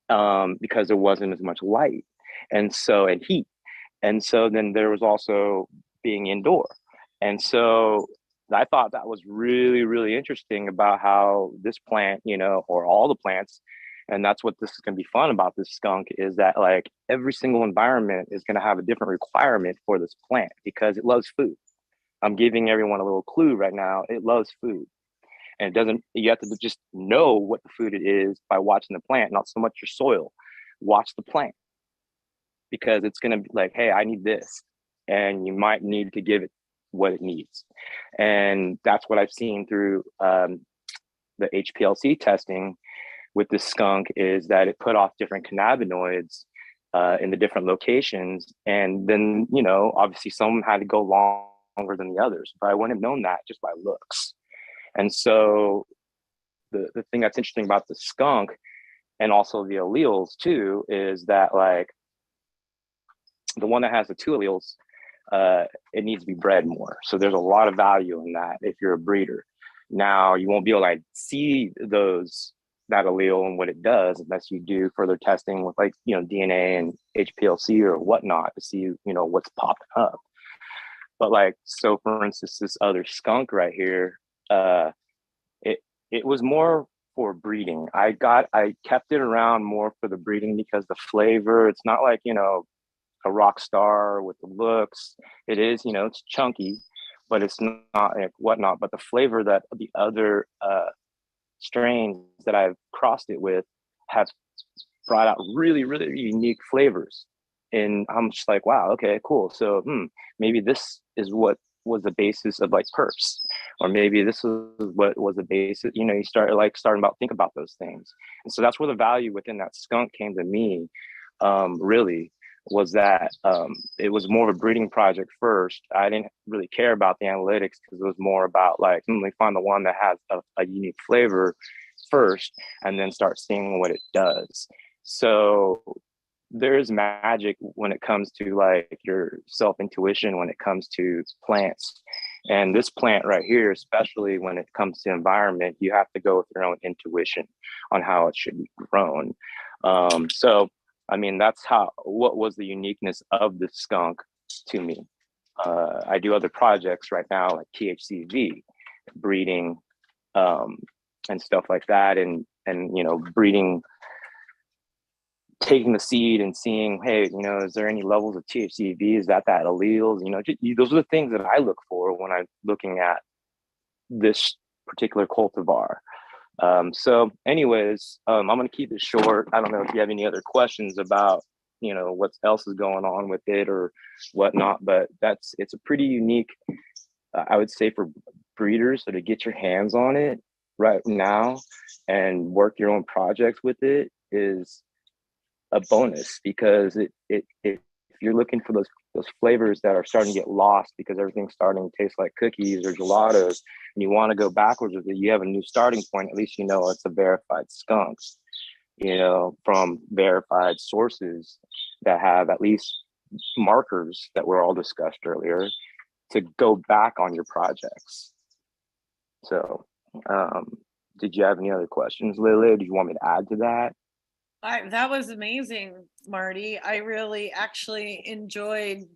because there wasn't as much light and heat. And so then there was also being indoor. And so I thought that was really, really interesting about how this plant, or all the plants, and that's what this is going to be fun about this skunk, is that like every single environment is going to have a different requirement for this plant because it loves food. I'm giving everyone a little clue right now. It loves food. And you have to just know what the food it is by watching the plant, not so much your soil. Watch the plant, because it's going to be like, hey, I need this. And you might need to give it what it needs. And that's what I've seen through the HPLC testing with the skunk, is that it put off different cannabinoids in the different locations. And then, you know, obviously some had to go longer than the others, but I wouldn't have known that just by looks. And so the thing that's interesting about the skunk and also the alleles too, is that like the one that has the two alleles, it needs to be bred more. So there's a lot of value in that if you're a breeder. Now you won't be able to like, see that allele and what it does unless you do further testing with like, you know, DNA and HPLC or whatnot to see, you know, what's popping up. But like, so for instance, this other skunk right here, it was more for breeding. I kept it around more for the breeding because the flavor, it's not like, you know, a rock star with the looks. It is, you know, it's chunky, but it's not like whatnot. But the flavor that the other strains that I've crossed it with have brought out really, really unique flavors. And I'm just like, wow, okay, cool. So maybe this is what was the basis of like perps, or maybe this was what was the basis, you know, you think about those things. And so that's where the value within that skunk came to me, really, was that it was more of a breeding project first. I didn't really care about the analytics because it was more about like, let me find the one that has a unique flavor first and then start seeing what it does. So there's magic when it comes to like your self-intuition when it comes to plants. And this plant right here, especially when it comes to environment, you have to go with your own intuition on how it should be grown. So I mean, that's what was the uniqueness of the skunk to me. I do other projects right now, like THCV breeding, and stuff like that. And, you know, breeding, taking the seed and seeing, hey, you know, is there any levels of THCV? Is that alleles? You know, those are the things that I look for when I'm looking at this particular cultivar. So anyways, I'm going to keep it short. I don't know if you have any other questions about, you know, what else is going on with it or whatnot, but it's a pretty unique, I would say, for breeders. So to get your hands on it right now and work your own projects with it is a bonus, because if you're looking for those flavors that are starting to get lost because everything's starting to taste like cookies or gelatos, and you want to go backwards with it, you have a new starting point. At least you know it's a verified skunk, you know, from verified sources that have at least markers that were all discussed earlier to go back on your projects. So did you have any other questions, Lily? Do you want me to add to that? That was amazing, Marty. I really actually enjoyed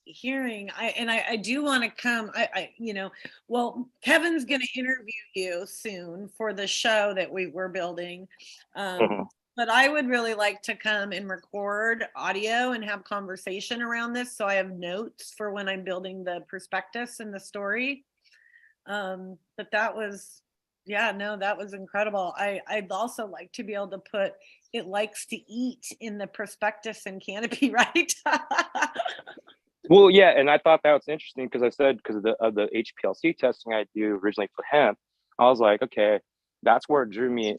hearing. I do want to come. You know, well, Kevin's going to interview you soon for the show that we're building. But I would really like to come and record audio and have conversation around this, so I have notes for when I'm building the prospectus and the story. But that was, yeah, no, that was incredible. I'd also like to be able to put "it likes to eat" in the prospectus and canopy, right? Well, yeah, and I thought that was interesting because I said, because of the HPLC testing I do originally for hemp, I was like, okay, that's where it drew me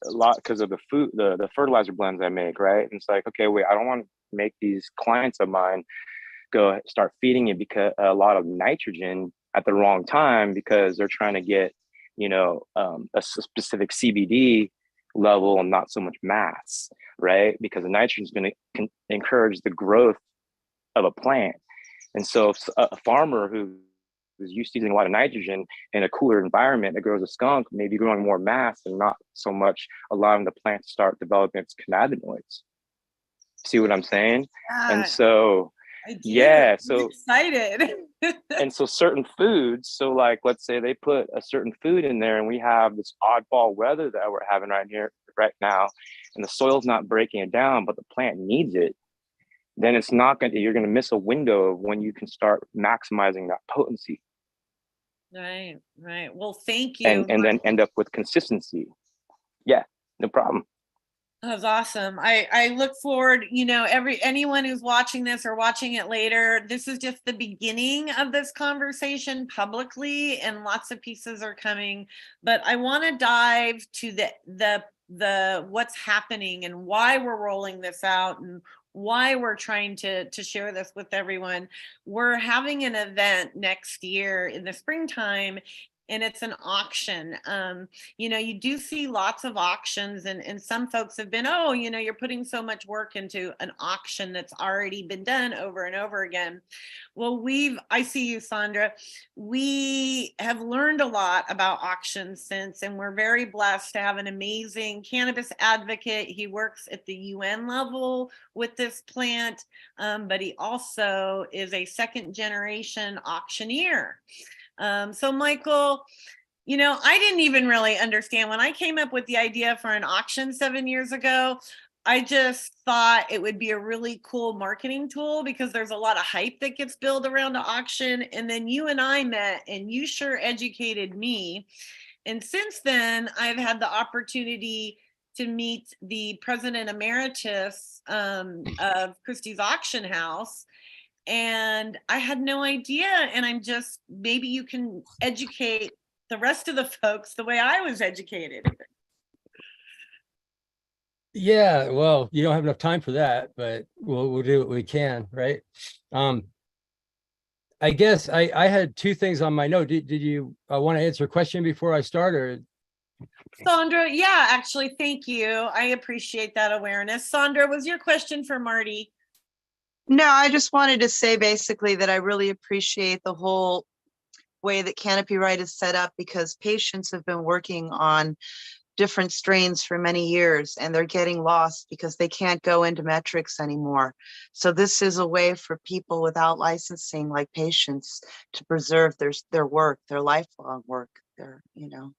a lot because of the fertilizer blends I make, right? And it's like, okay, wait, I don't want to make these clients of mine go start feeding it because a lot of nitrogen at the wrong time because they're trying to get, you know, a specific CBD level and not so much mass, right? Because the nitrogen is going to encourage the growth of a plant. And so if a farmer who is used to using a lot of nitrogen in a cooler environment that grows a skunk may be growing more mass and not so much allowing the plant to start developing its cannabinoids. See what I'm saying? And so, yeah, so I'm excited. And so certain foods, so like, let's say they put a certain food in there and we have this oddball weather that we're having right now, and the soil's not breaking it down, but the plant needs it, then it's not going to, you're going to miss a window of when you can start maximizing that potency. Right. Well, thank you. And then end up with consistency. Yeah, no problem. That was awesome. I look forward, you know, anyone who's watching this or watching it later, this is just the beginning of this conversation publicly, and lots of pieces are coming. But I want to dive to the what's happening and why we're rolling this out and why we're trying to share this with everyone. We're having an event next year in the springtime, and it's an auction. You know, you do see lots of auctions, and some folks have been, oh, you know, you're putting so much work into an auction that's already been done over and over again. Well, I see you, Sandra. We have learned a lot about auctions since, and we're very blessed to have an amazing cannabis advocate. He works at the UN level with this plant, but he also is a second generation auctioneer. So Michael, you know, I didn't even really understand when I came up with the idea for an auction 7 years ago. I just thought it would be a really cool marketing tool because there's a lot of hype that gets built around the auction. And then you and I met, and you sure educated me. And since then, I've had the opportunity to meet the president emeritus of Christie's Auction House. And I had no idea. And I'm just, maybe you can educate the rest of the folks the way I was educated. Yeah, well, you don't have enough time for that, but we'll do what we can, right? I guess I had two things on my note. Did you want to answer a question before I start, or? Sandra, yeah, actually, thank you. I appreciate that awareness. Sandra, was your question for Marty? No, I just wanted to say basically that I really appreciate the whole way that Canopy Right is set up, because patients have been working on different strains for many years, and they're getting lost because they can't go into metrics anymore. So this is a way for people without licensing, like patients, to preserve their work, their lifelong work. You know,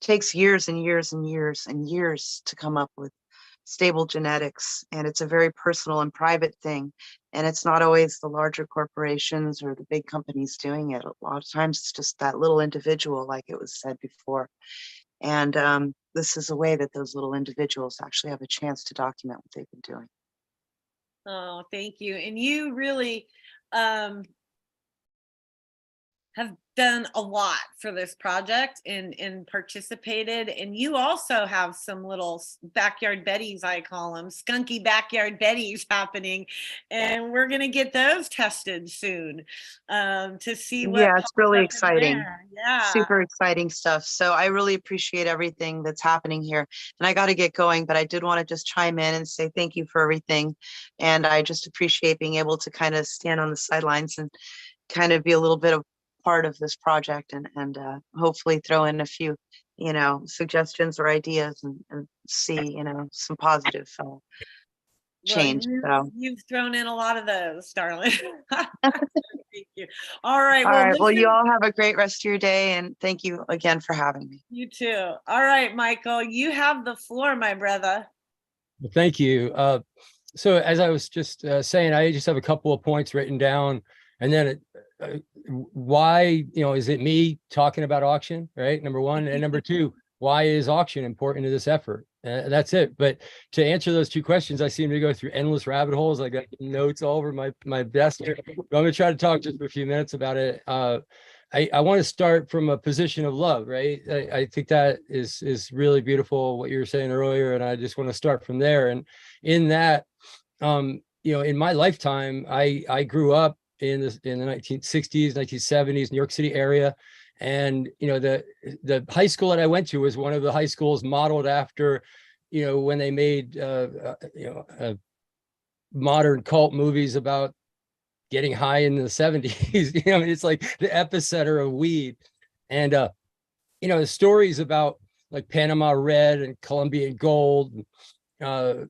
takes years and years and years and years to come up with stable genetics, and it's a very personal and private thing. And it's not always the larger corporations or the big companies doing it. A lot of times it's just that little individual, like it was said before. And this is a way that those little individuals actually have a chance to document what they've been doing. Oh, thank you. And you really have done a lot for this project and participated. And you also have some little backyard Betties, I call them, skunky backyard Betties happening. And we're going to get those tested soon to see what. Yeah, it's really exciting. Yeah. Super exciting stuff. So I really appreciate everything that's happening here. And I got to get going, but I did want to just chime in and say thank you for everything. And I just appreciate being able to kind of stand on the sidelines and kind of be a little bit of part of this project, and hopefully throw in a few, you know, suggestions or ideas, and see, you know, some positive change. Well, you've thrown in a lot of those, darling. Thank you. All right. All well, right. Well, listen, you all have a great rest of your day, and thank you again for having me. you too. All right, Michael, you have the floor, my brother. Well, thank you. So as I was just saying, I just have a couple of points written down, and then why, you know, is it me talking about auction, right? Number one, and number two, why is auction important to this effort? That's it. But to answer those two questions, I seem to go through endless rabbit holes. I got notes all over my desk. I'm going to try to talk just for a few minutes about it. I want to start from a position of love, right? I think that is really beautiful, what you were saying earlier, and I just want to start from there. And in that, you know, in my lifetime, I grew up in the 1960s, 1970s, New York City area. And, you know, the high school that I went to was one of the high schools modeled after, you know, when they made, modern cult movies about getting high in the 70s. You know, it's like the epicenter of weed. And, you know, the stories about like Panama Red and Colombian Gold, you know,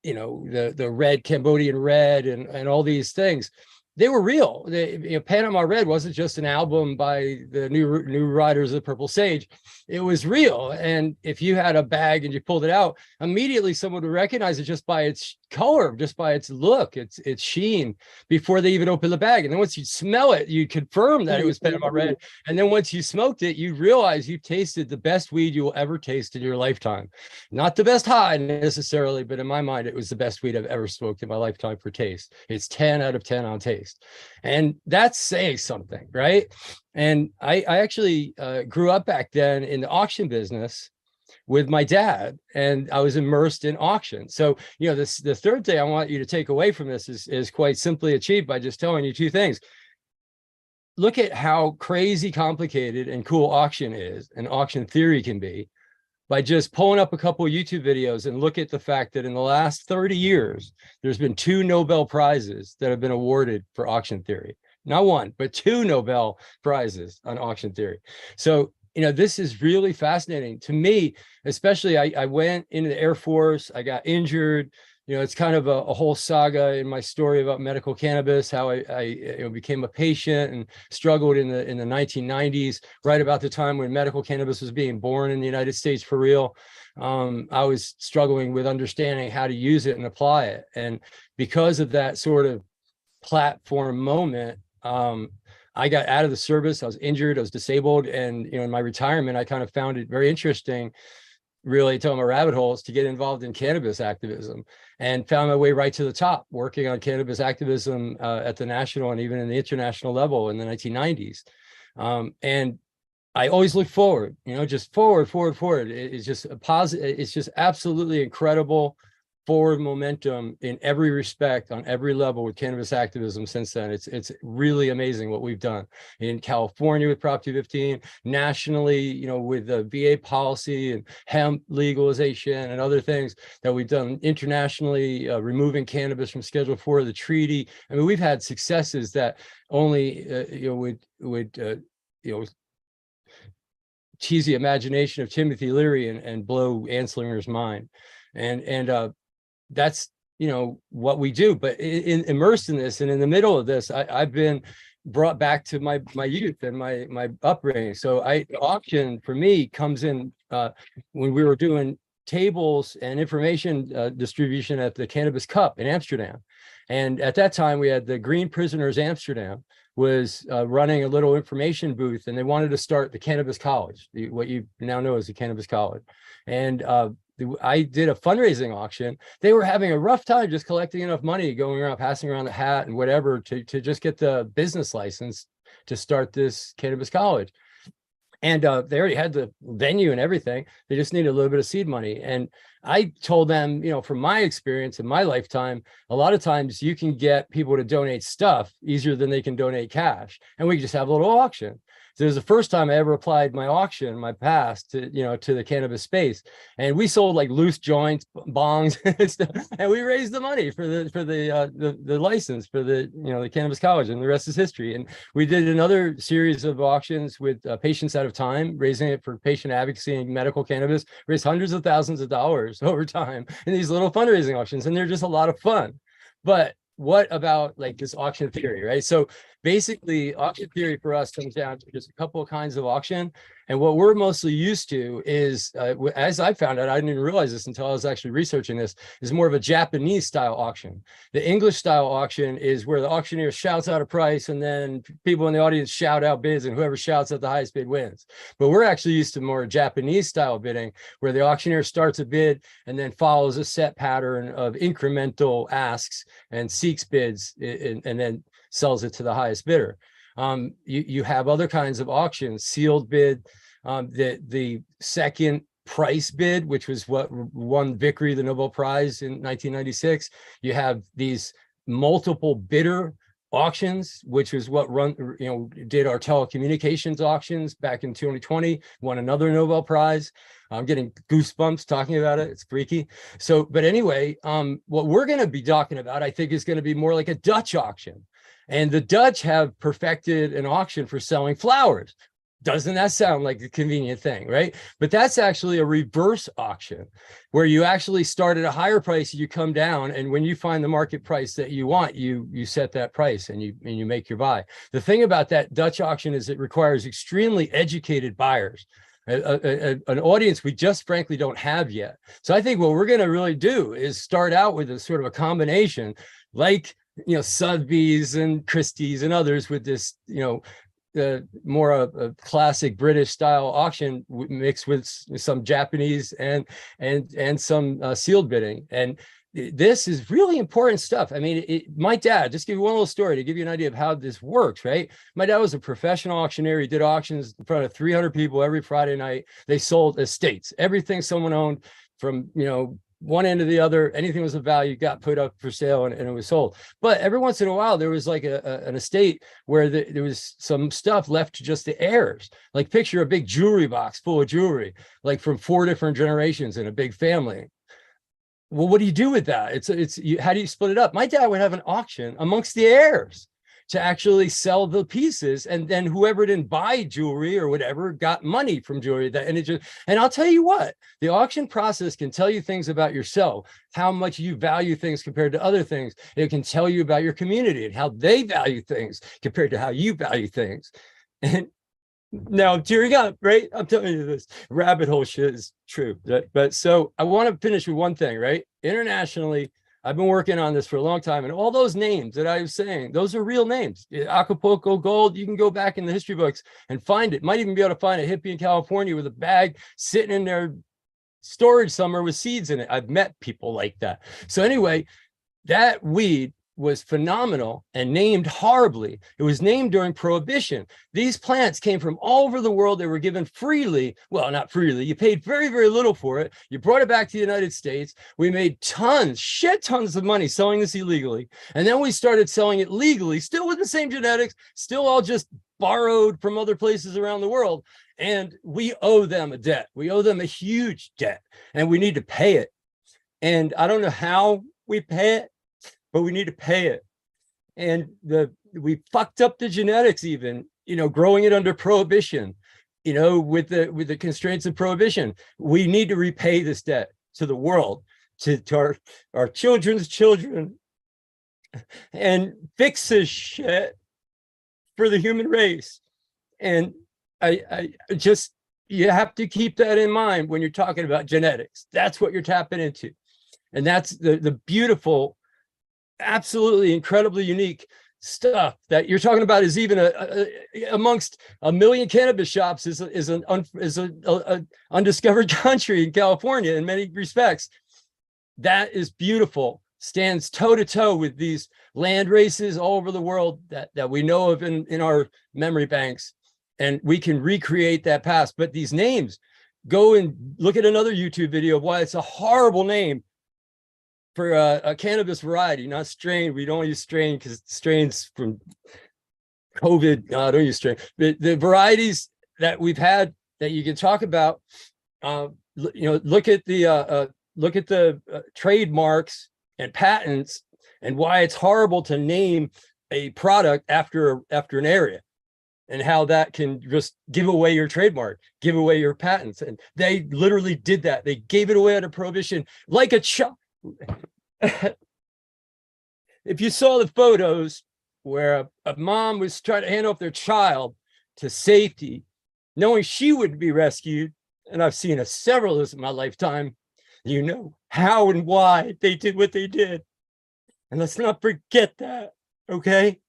the red, Cambodian Red, and all these things. They were real. You know, Panama Red wasn't just an album by the New Riders of the Purple Sage. It was real. And if you had a bag and you pulled it out, immediately someone would recognize it just by its color, just by its look, its sheen, before they even open the bag. And then once you smell it, you confirm that it was Panama Red. And then once you smoked it, you realize you tasted the best weed you will ever taste in your lifetime. Not the best high necessarily, but in my mind, it was the best weed I've ever smoked in my lifetime for taste. It's 10 out of 10 on taste. And that's saying something, right? And I actually grew up back then in the auction business. with my dad, and I was immersed in auction. So, you know, the third thing I want you to take away from this is quite simply achieved by just telling you two things. Look at how crazy complicated and cool auction is, and auction theory can be, by just pulling up a couple of YouTube videos and look at the fact that in the last 30 years, there's been 2 Nobel Prizes that have been awarded for auction theory. Not 1, but 2 Nobel Prizes on auction theory. So, you know, this is really fascinating to me, especially I went into the Air Force, I got injured. You know, it's kind of a whole saga in my story about medical cannabis, how I became a patient and struggled in the 1990s, right about the time when medical cannabis was being born in the United States for real. I was struggling with understanding how to use it and apply it. And because of that sort of platform moment, I got out of the service. I was injured, I was disabled. And, you know, in my retirement, I kind of found it very interesting, really to my rabbit holes, to get involved in cannabis activism, and found my way right to the top, working on cannabis activism at the national and even in the international level in the 1990s. And I always look forward, you know, just forward. It's just a positive, it's just absolutely incredible forward momentum in every respect on every level with cannabis activism since then. It's really amazing what we've done in California with Prop 215, nationally, you know, with the VA policy and hemp legalization and other things that we've done internationally, removing cannabis from Schedule 4 of the treaty. I mean, we've had successes that only you know, would you know, tease the imagination of Timothy Leary and blow Anslinger's mind. And that's, you know, what we do. But immersed in this and in the middle of this, I've been brought back to my youth and my upbringing. So auction for me comes in when we were doing tables and information distribution at the Cannabis Cup in Amsterdam. And at that time we had the Green Prisoners Amsterdam was running a little information booth, and they wanted to start the Cannabis College, what you now know as the Cannabis College. And I did a fundraising auction. They were having a rough time just collecting enough money, going around, passing around the hat and whatever to just get the business license to start this Cannabis College. And they already had the venue and everything. They just needed a little bit of seed money. And I told them, you know, from my experience in my lifetime, a lot of times you can get people to donate stuff easier than they can donate cash. And we just have a little auction. So it was the first time I ever applied my auction in my past to, you know, to the cannabis space. And we sold like loose joints, bongs, and stuff, and we raised the money for the license for the, you know, the Cannabis College, and the rest is history. And we did another series of auctions with Patients Out of Time, raising it for patient advocacy and medical cannabis, raised hundreds of thousands of dollars over time in these little fundraising auctions. And they're just a lot of fun. But what about like this auction theory, right? So basically auction theory for us comes down to just a couple of kinds of auction. And what we're mostly used to is, as I found out, I didn't even realize this until I was actually researching this, is more of a Japanese style auction. The English style auction is where the auctioneer shouts out a price and then people in the audience shout out bids, and whoever shouts at the highest bid wins. But we're actually used to more Japanese style bidding, where the auctioneer starts a bid and then follows a set pattern of incremental asks and seeks bids and then sells it to the highest bidder. You have other kinds of auctions, sealed bid, the second price bid, which was what won Vickery the Nobel Prize in 1996. You have these multiple bidder auctions, which is what did our telecommunications auctions back in 2020, won another Nobel Prize. I'm getting goosebumps talking about it. It's freaky. So, but anyway, what we're going to be talking about, I think, is going to be more like a Dutch auction. And the Dutch have perfected an auction for selling flowers. Doesn't that sound like a convenient thing, right? But that's actually a reverse auction, where you actually start at a higher price, you come down, and when you find the market price that you want, you set that price and you make your buy. The thing about that Dutch auction is it requires extremely educated buyers, an audience we just frankly don't have yet. So I think what we're going to really do is start out with a sort of a combination, like, you know, Sotheby's and Christie's and others, with this, you know, more a classic British style auction mixed with some Japanese and some sealed bidding. And this is really important stuff. I mean, my dad, just give you one little story to give you an idea of how this works, right? My dad was a professional auctioneer. He did auctions in front of 300 people every Friday night. They sold estates, everything someone owned from, one end to the other, anything was of value got put up for sale and it was sold. But every once in a while, there was like an estate where there was some stuff left to just the heirs. Like picture a big jewelry box full of jewelry, like from 4 different generations in a big family. Well, what do you do with that? How do you split it up? My dad would have an auction amongst the heirs to actually sell the pieces, and then whoever didn't buy jewelry or whatever got money from jewelry. And I'll tell you what, the auction process can tell you things about yourself, how much you value things compared to other things. It can tell you about your community and how they value things compared to how you value things. And now I'm tearing up, right? I'm telling you, this rabbit hole shit is true. But so I want to finish with one thing, right? Internationally, I've been working on this for a long time, and all those names that I was saying, those are real names. Acapulco Gold, you can go back in the history books and find it. Might even be able to find a hippie in California with a bag sitting in their storage somewhere with seeds in it. I've met people like that. So anyway, that weed was phenomenal and named horribly. It was named during Prohibition. These plants came from all over the world. They were given freely. Well, not freely. You paid very, very little for it. You brought it back to the United States. We made shit tons of money selling this illegally. And then we started selling it legally, still with the same genetics, still all just borrowed from other places around the world. And we owe them a debt. We owe them a huge debt, and we need to pay it. And I don't know how we pay it, but we need to pay it. And we fucked up the genetics even, growing it under Prohibition, with the constraints of Prohibition. We need to repay this debt to the world, to our children's children, and fix this shit for the human race. And I just, you have to keep that in mind when you're talking about genetics. That's what you're tapping into. And that's the beautiful, absolutely incredibly unique stuff that you're talking about is even amongst 1 million cannabis shops is an undiscovered country in California in many respects. That is beautiful, stands toe to toe with these land races all over the world that we know of in our memory banks, and we can recreate that past. But these names, go and look at another YouTube video of why it's a horrible name for a cannabis variety, not strain. We don't use strain because strains from COVID. No, don't use strain. The varieties that we've had that you can talk about, look at the trademarks and patents, and why it's horrible to name a product after an area, and how that can just give away your trademark, give away your patents. And they literally did that. They gave it away under Prohibition like a child. If you saw the photos where a mom was trying to hand off their child to safety, knowing she would be rescued, and I've seen several of those in my lifetime, you know how and why they did what they did. And let's not forget that, okay?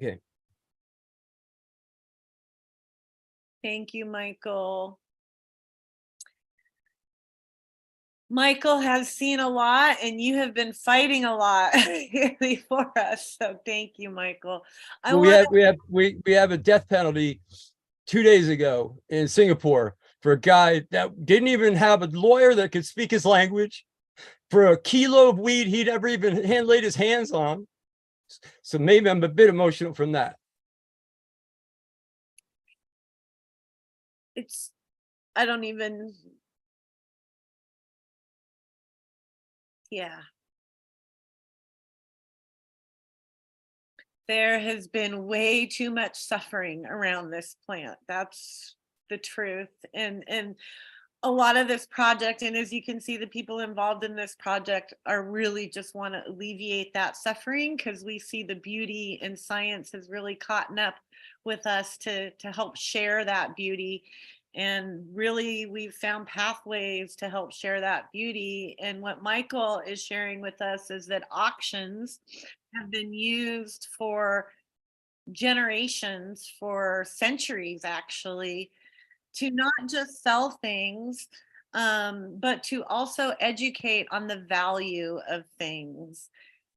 Okay. Thank you, Michael. Michael has seen a lot, and you have been fighting a lot for us. So thank you, Michael. We have a death penalty 2 days ago in Singapore for a guy that didn't even have a lawyer that could speak his language, for a kilo of weed he'd never even laid his hands on. So maybe I'm a bit emotional from that. I don't even. Yeah. There has been way too much suffering around this plant. That's the truth. And a lot of this project, and as you can see, the people involved in this project are really just want to alleviate that suffering, because we see the beauty, and science has really caught up with us to help share that beauty. And really, we've found pathways to help share that beauty. And what Michael is sharing with us is that auctions have been used for generations, for centuries actually, to not just sell things, but to also educate on the value of things.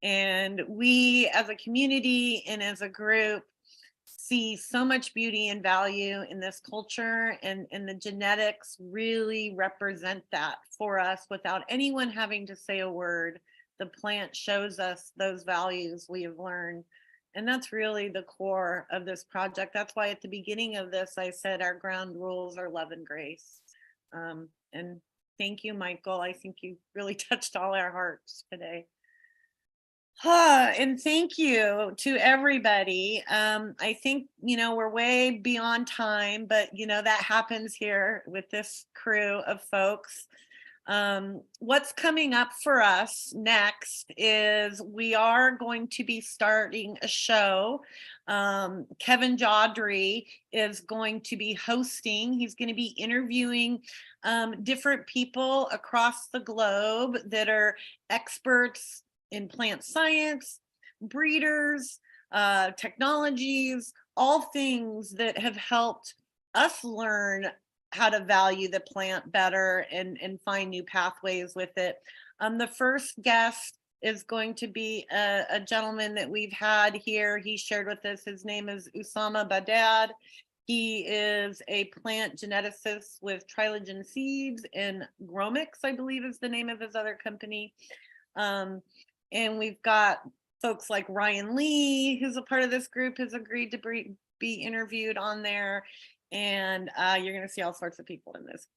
And we as a community and as a group see so much beauty and value in this culture, and the genetics really represent that for us without anyone having to say a word. The plant shows us those values we have learned. And that's really the core of this project. That's why at the beginning of this, I said our ground rules are love and grace. And thank you, Michael. I think you really touched all our hearts today. And thank you to everybody. I think, we're way beyond time, but that happens here with this crew of folks. What's coming up for us next is we are going to be starting a show. Kevin Jodry is going to be hosting. He's going to be interviewing different people across the globe that are experts in plant science, breeders, technologies, all things that have helped us learn how to value the plant better and find new pathways with it. The first guest is going to be a gentleman that we've had here. He shared with us, his name is Usama Badad. He is a plant geneticist with Trilogen Seeds, and Gromix, I believe is the name of his other company. And we've got folks like Ryan Lee, who's a part of this group, has agreed to be interviewed on there. And you're going to see all sorts of people in this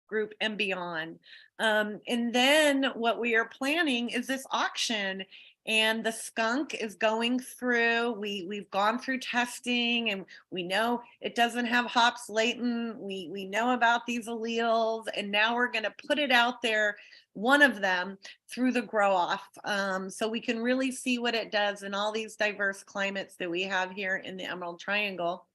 group and beyond. And then what we are planning is this auction, and the skunk is going through. We've gone through testing, and we know it doesn't have hops latent. We know about these alleles, and now we're going to put it out there, one of them, through the grow off, so we can really see what it does in all these diverse climates that we have here in the Emerald Triangle.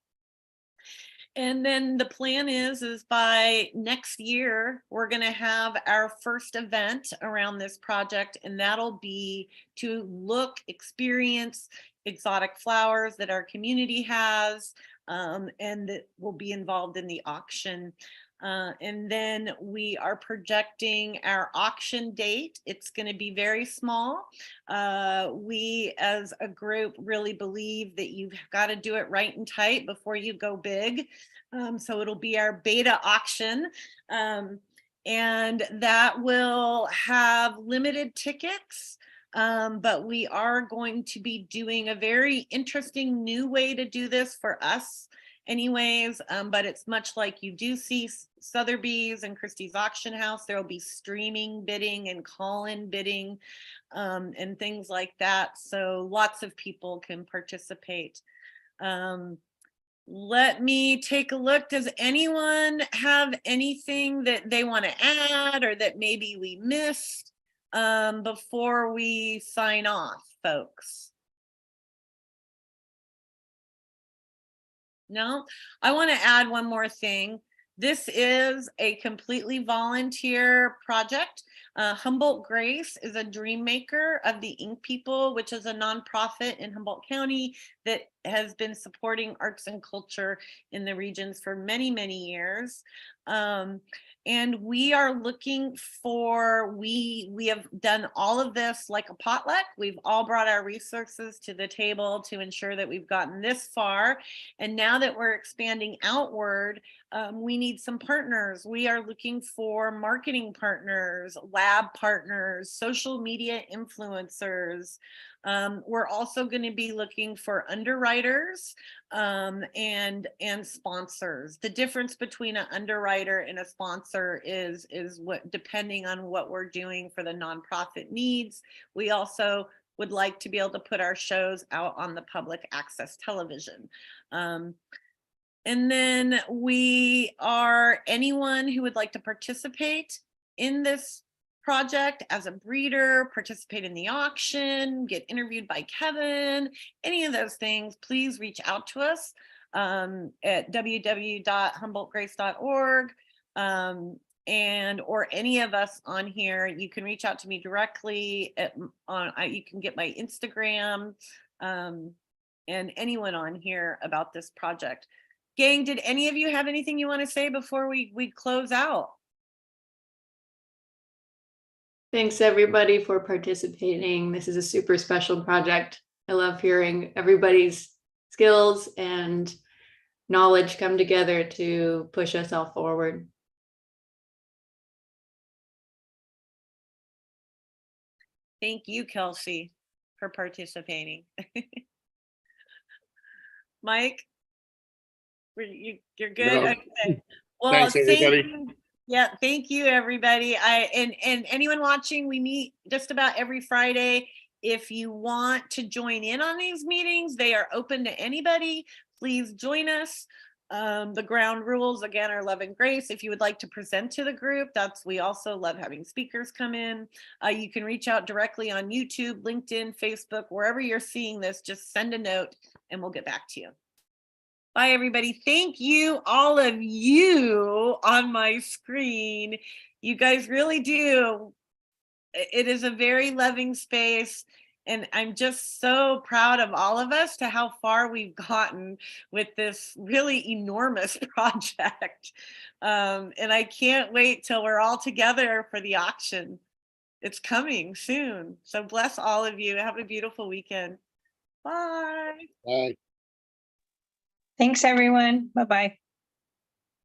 And then the plan is by next year, we're going to have our first event around this project, and that'll be to look, experience exotic flowers that our community has, and that will be involved in the auction. And then we are projecting our auction date. It's going to be very small. We as a group really believe that you've got to do it right and tight before you go big. So it'll be our beta auction. And that will have limited tickets. But we are going to be doing a very interesting new way to do this for us anyways, but it's much like you do see Sotheby's and Christie's Auction House. There will be streaming bidding and call-in bidding, and things like that, so lots of people can participate. Let me take a look. Does anyone have anything that they want to add or that maybe we missed before we sign off, folks? No, I want to add one more thing. This is a completely volunteer project. Humboldt Grace is a dream maker of the Ink People, which is a nonprofit in Humboldt County that has been supporting arts and culture in the regions for many, many years. And we are looking for, we have done all of this like a potluck. We've all brought our resources to the table to ensure that we've gotten this far. And now that we're expanding outward, we need some partners. We are looking for marketing partners, lab partners, social media influencers. We're also going to be looking for underwriters and sponsors. The difference between an underwriter and a sponsor is what, depending on what we're doing for the nonprofit needs. We also would like to be able to put our shows out on the public access television. And then we are, anyone who would like to participate in this project as a breeder, participate in the auction, get interviewed by Kevin, any of those things, please reach out to us at www.humboldtgrace.org, and or any of us on here. You can reach out to me directly you can get my Instagram, and anyone on here about this project. Gang, did any of you have anything you want to say before we close out? Thanks everybody for participating. This is a super special project. I love hearing everybody's skills and knowledge come together to push us all forward. Thank you, Kelsey, for participating. Mike, you're good. No. Okay. Well, Thanks, everybody. thank you. Yeah, thank you, everybody. And anyone watching, we meet just about every Friday. If you want to join in on these meetings, they are open to anybody. Please join us. The ground rules again are love and grace. If you would like to present to the group, we also love having speakers come in. You can reach out directly on YouTube, LinkedIn, Facebook, wherever you're seeing this, just send a note and we'll get back to you. Bye, everybody. Thank you, all of you on my screen. You guys really do. It is a very loving space. And I'm just so proud of all of us to how far we've gotten with this really enormous project. And I can't wait till we're all together for the auction. It's coming soon. So bless all of you. Have a beautiful weekend. Bye. Bye. Thanks, everyone. Bye-bye.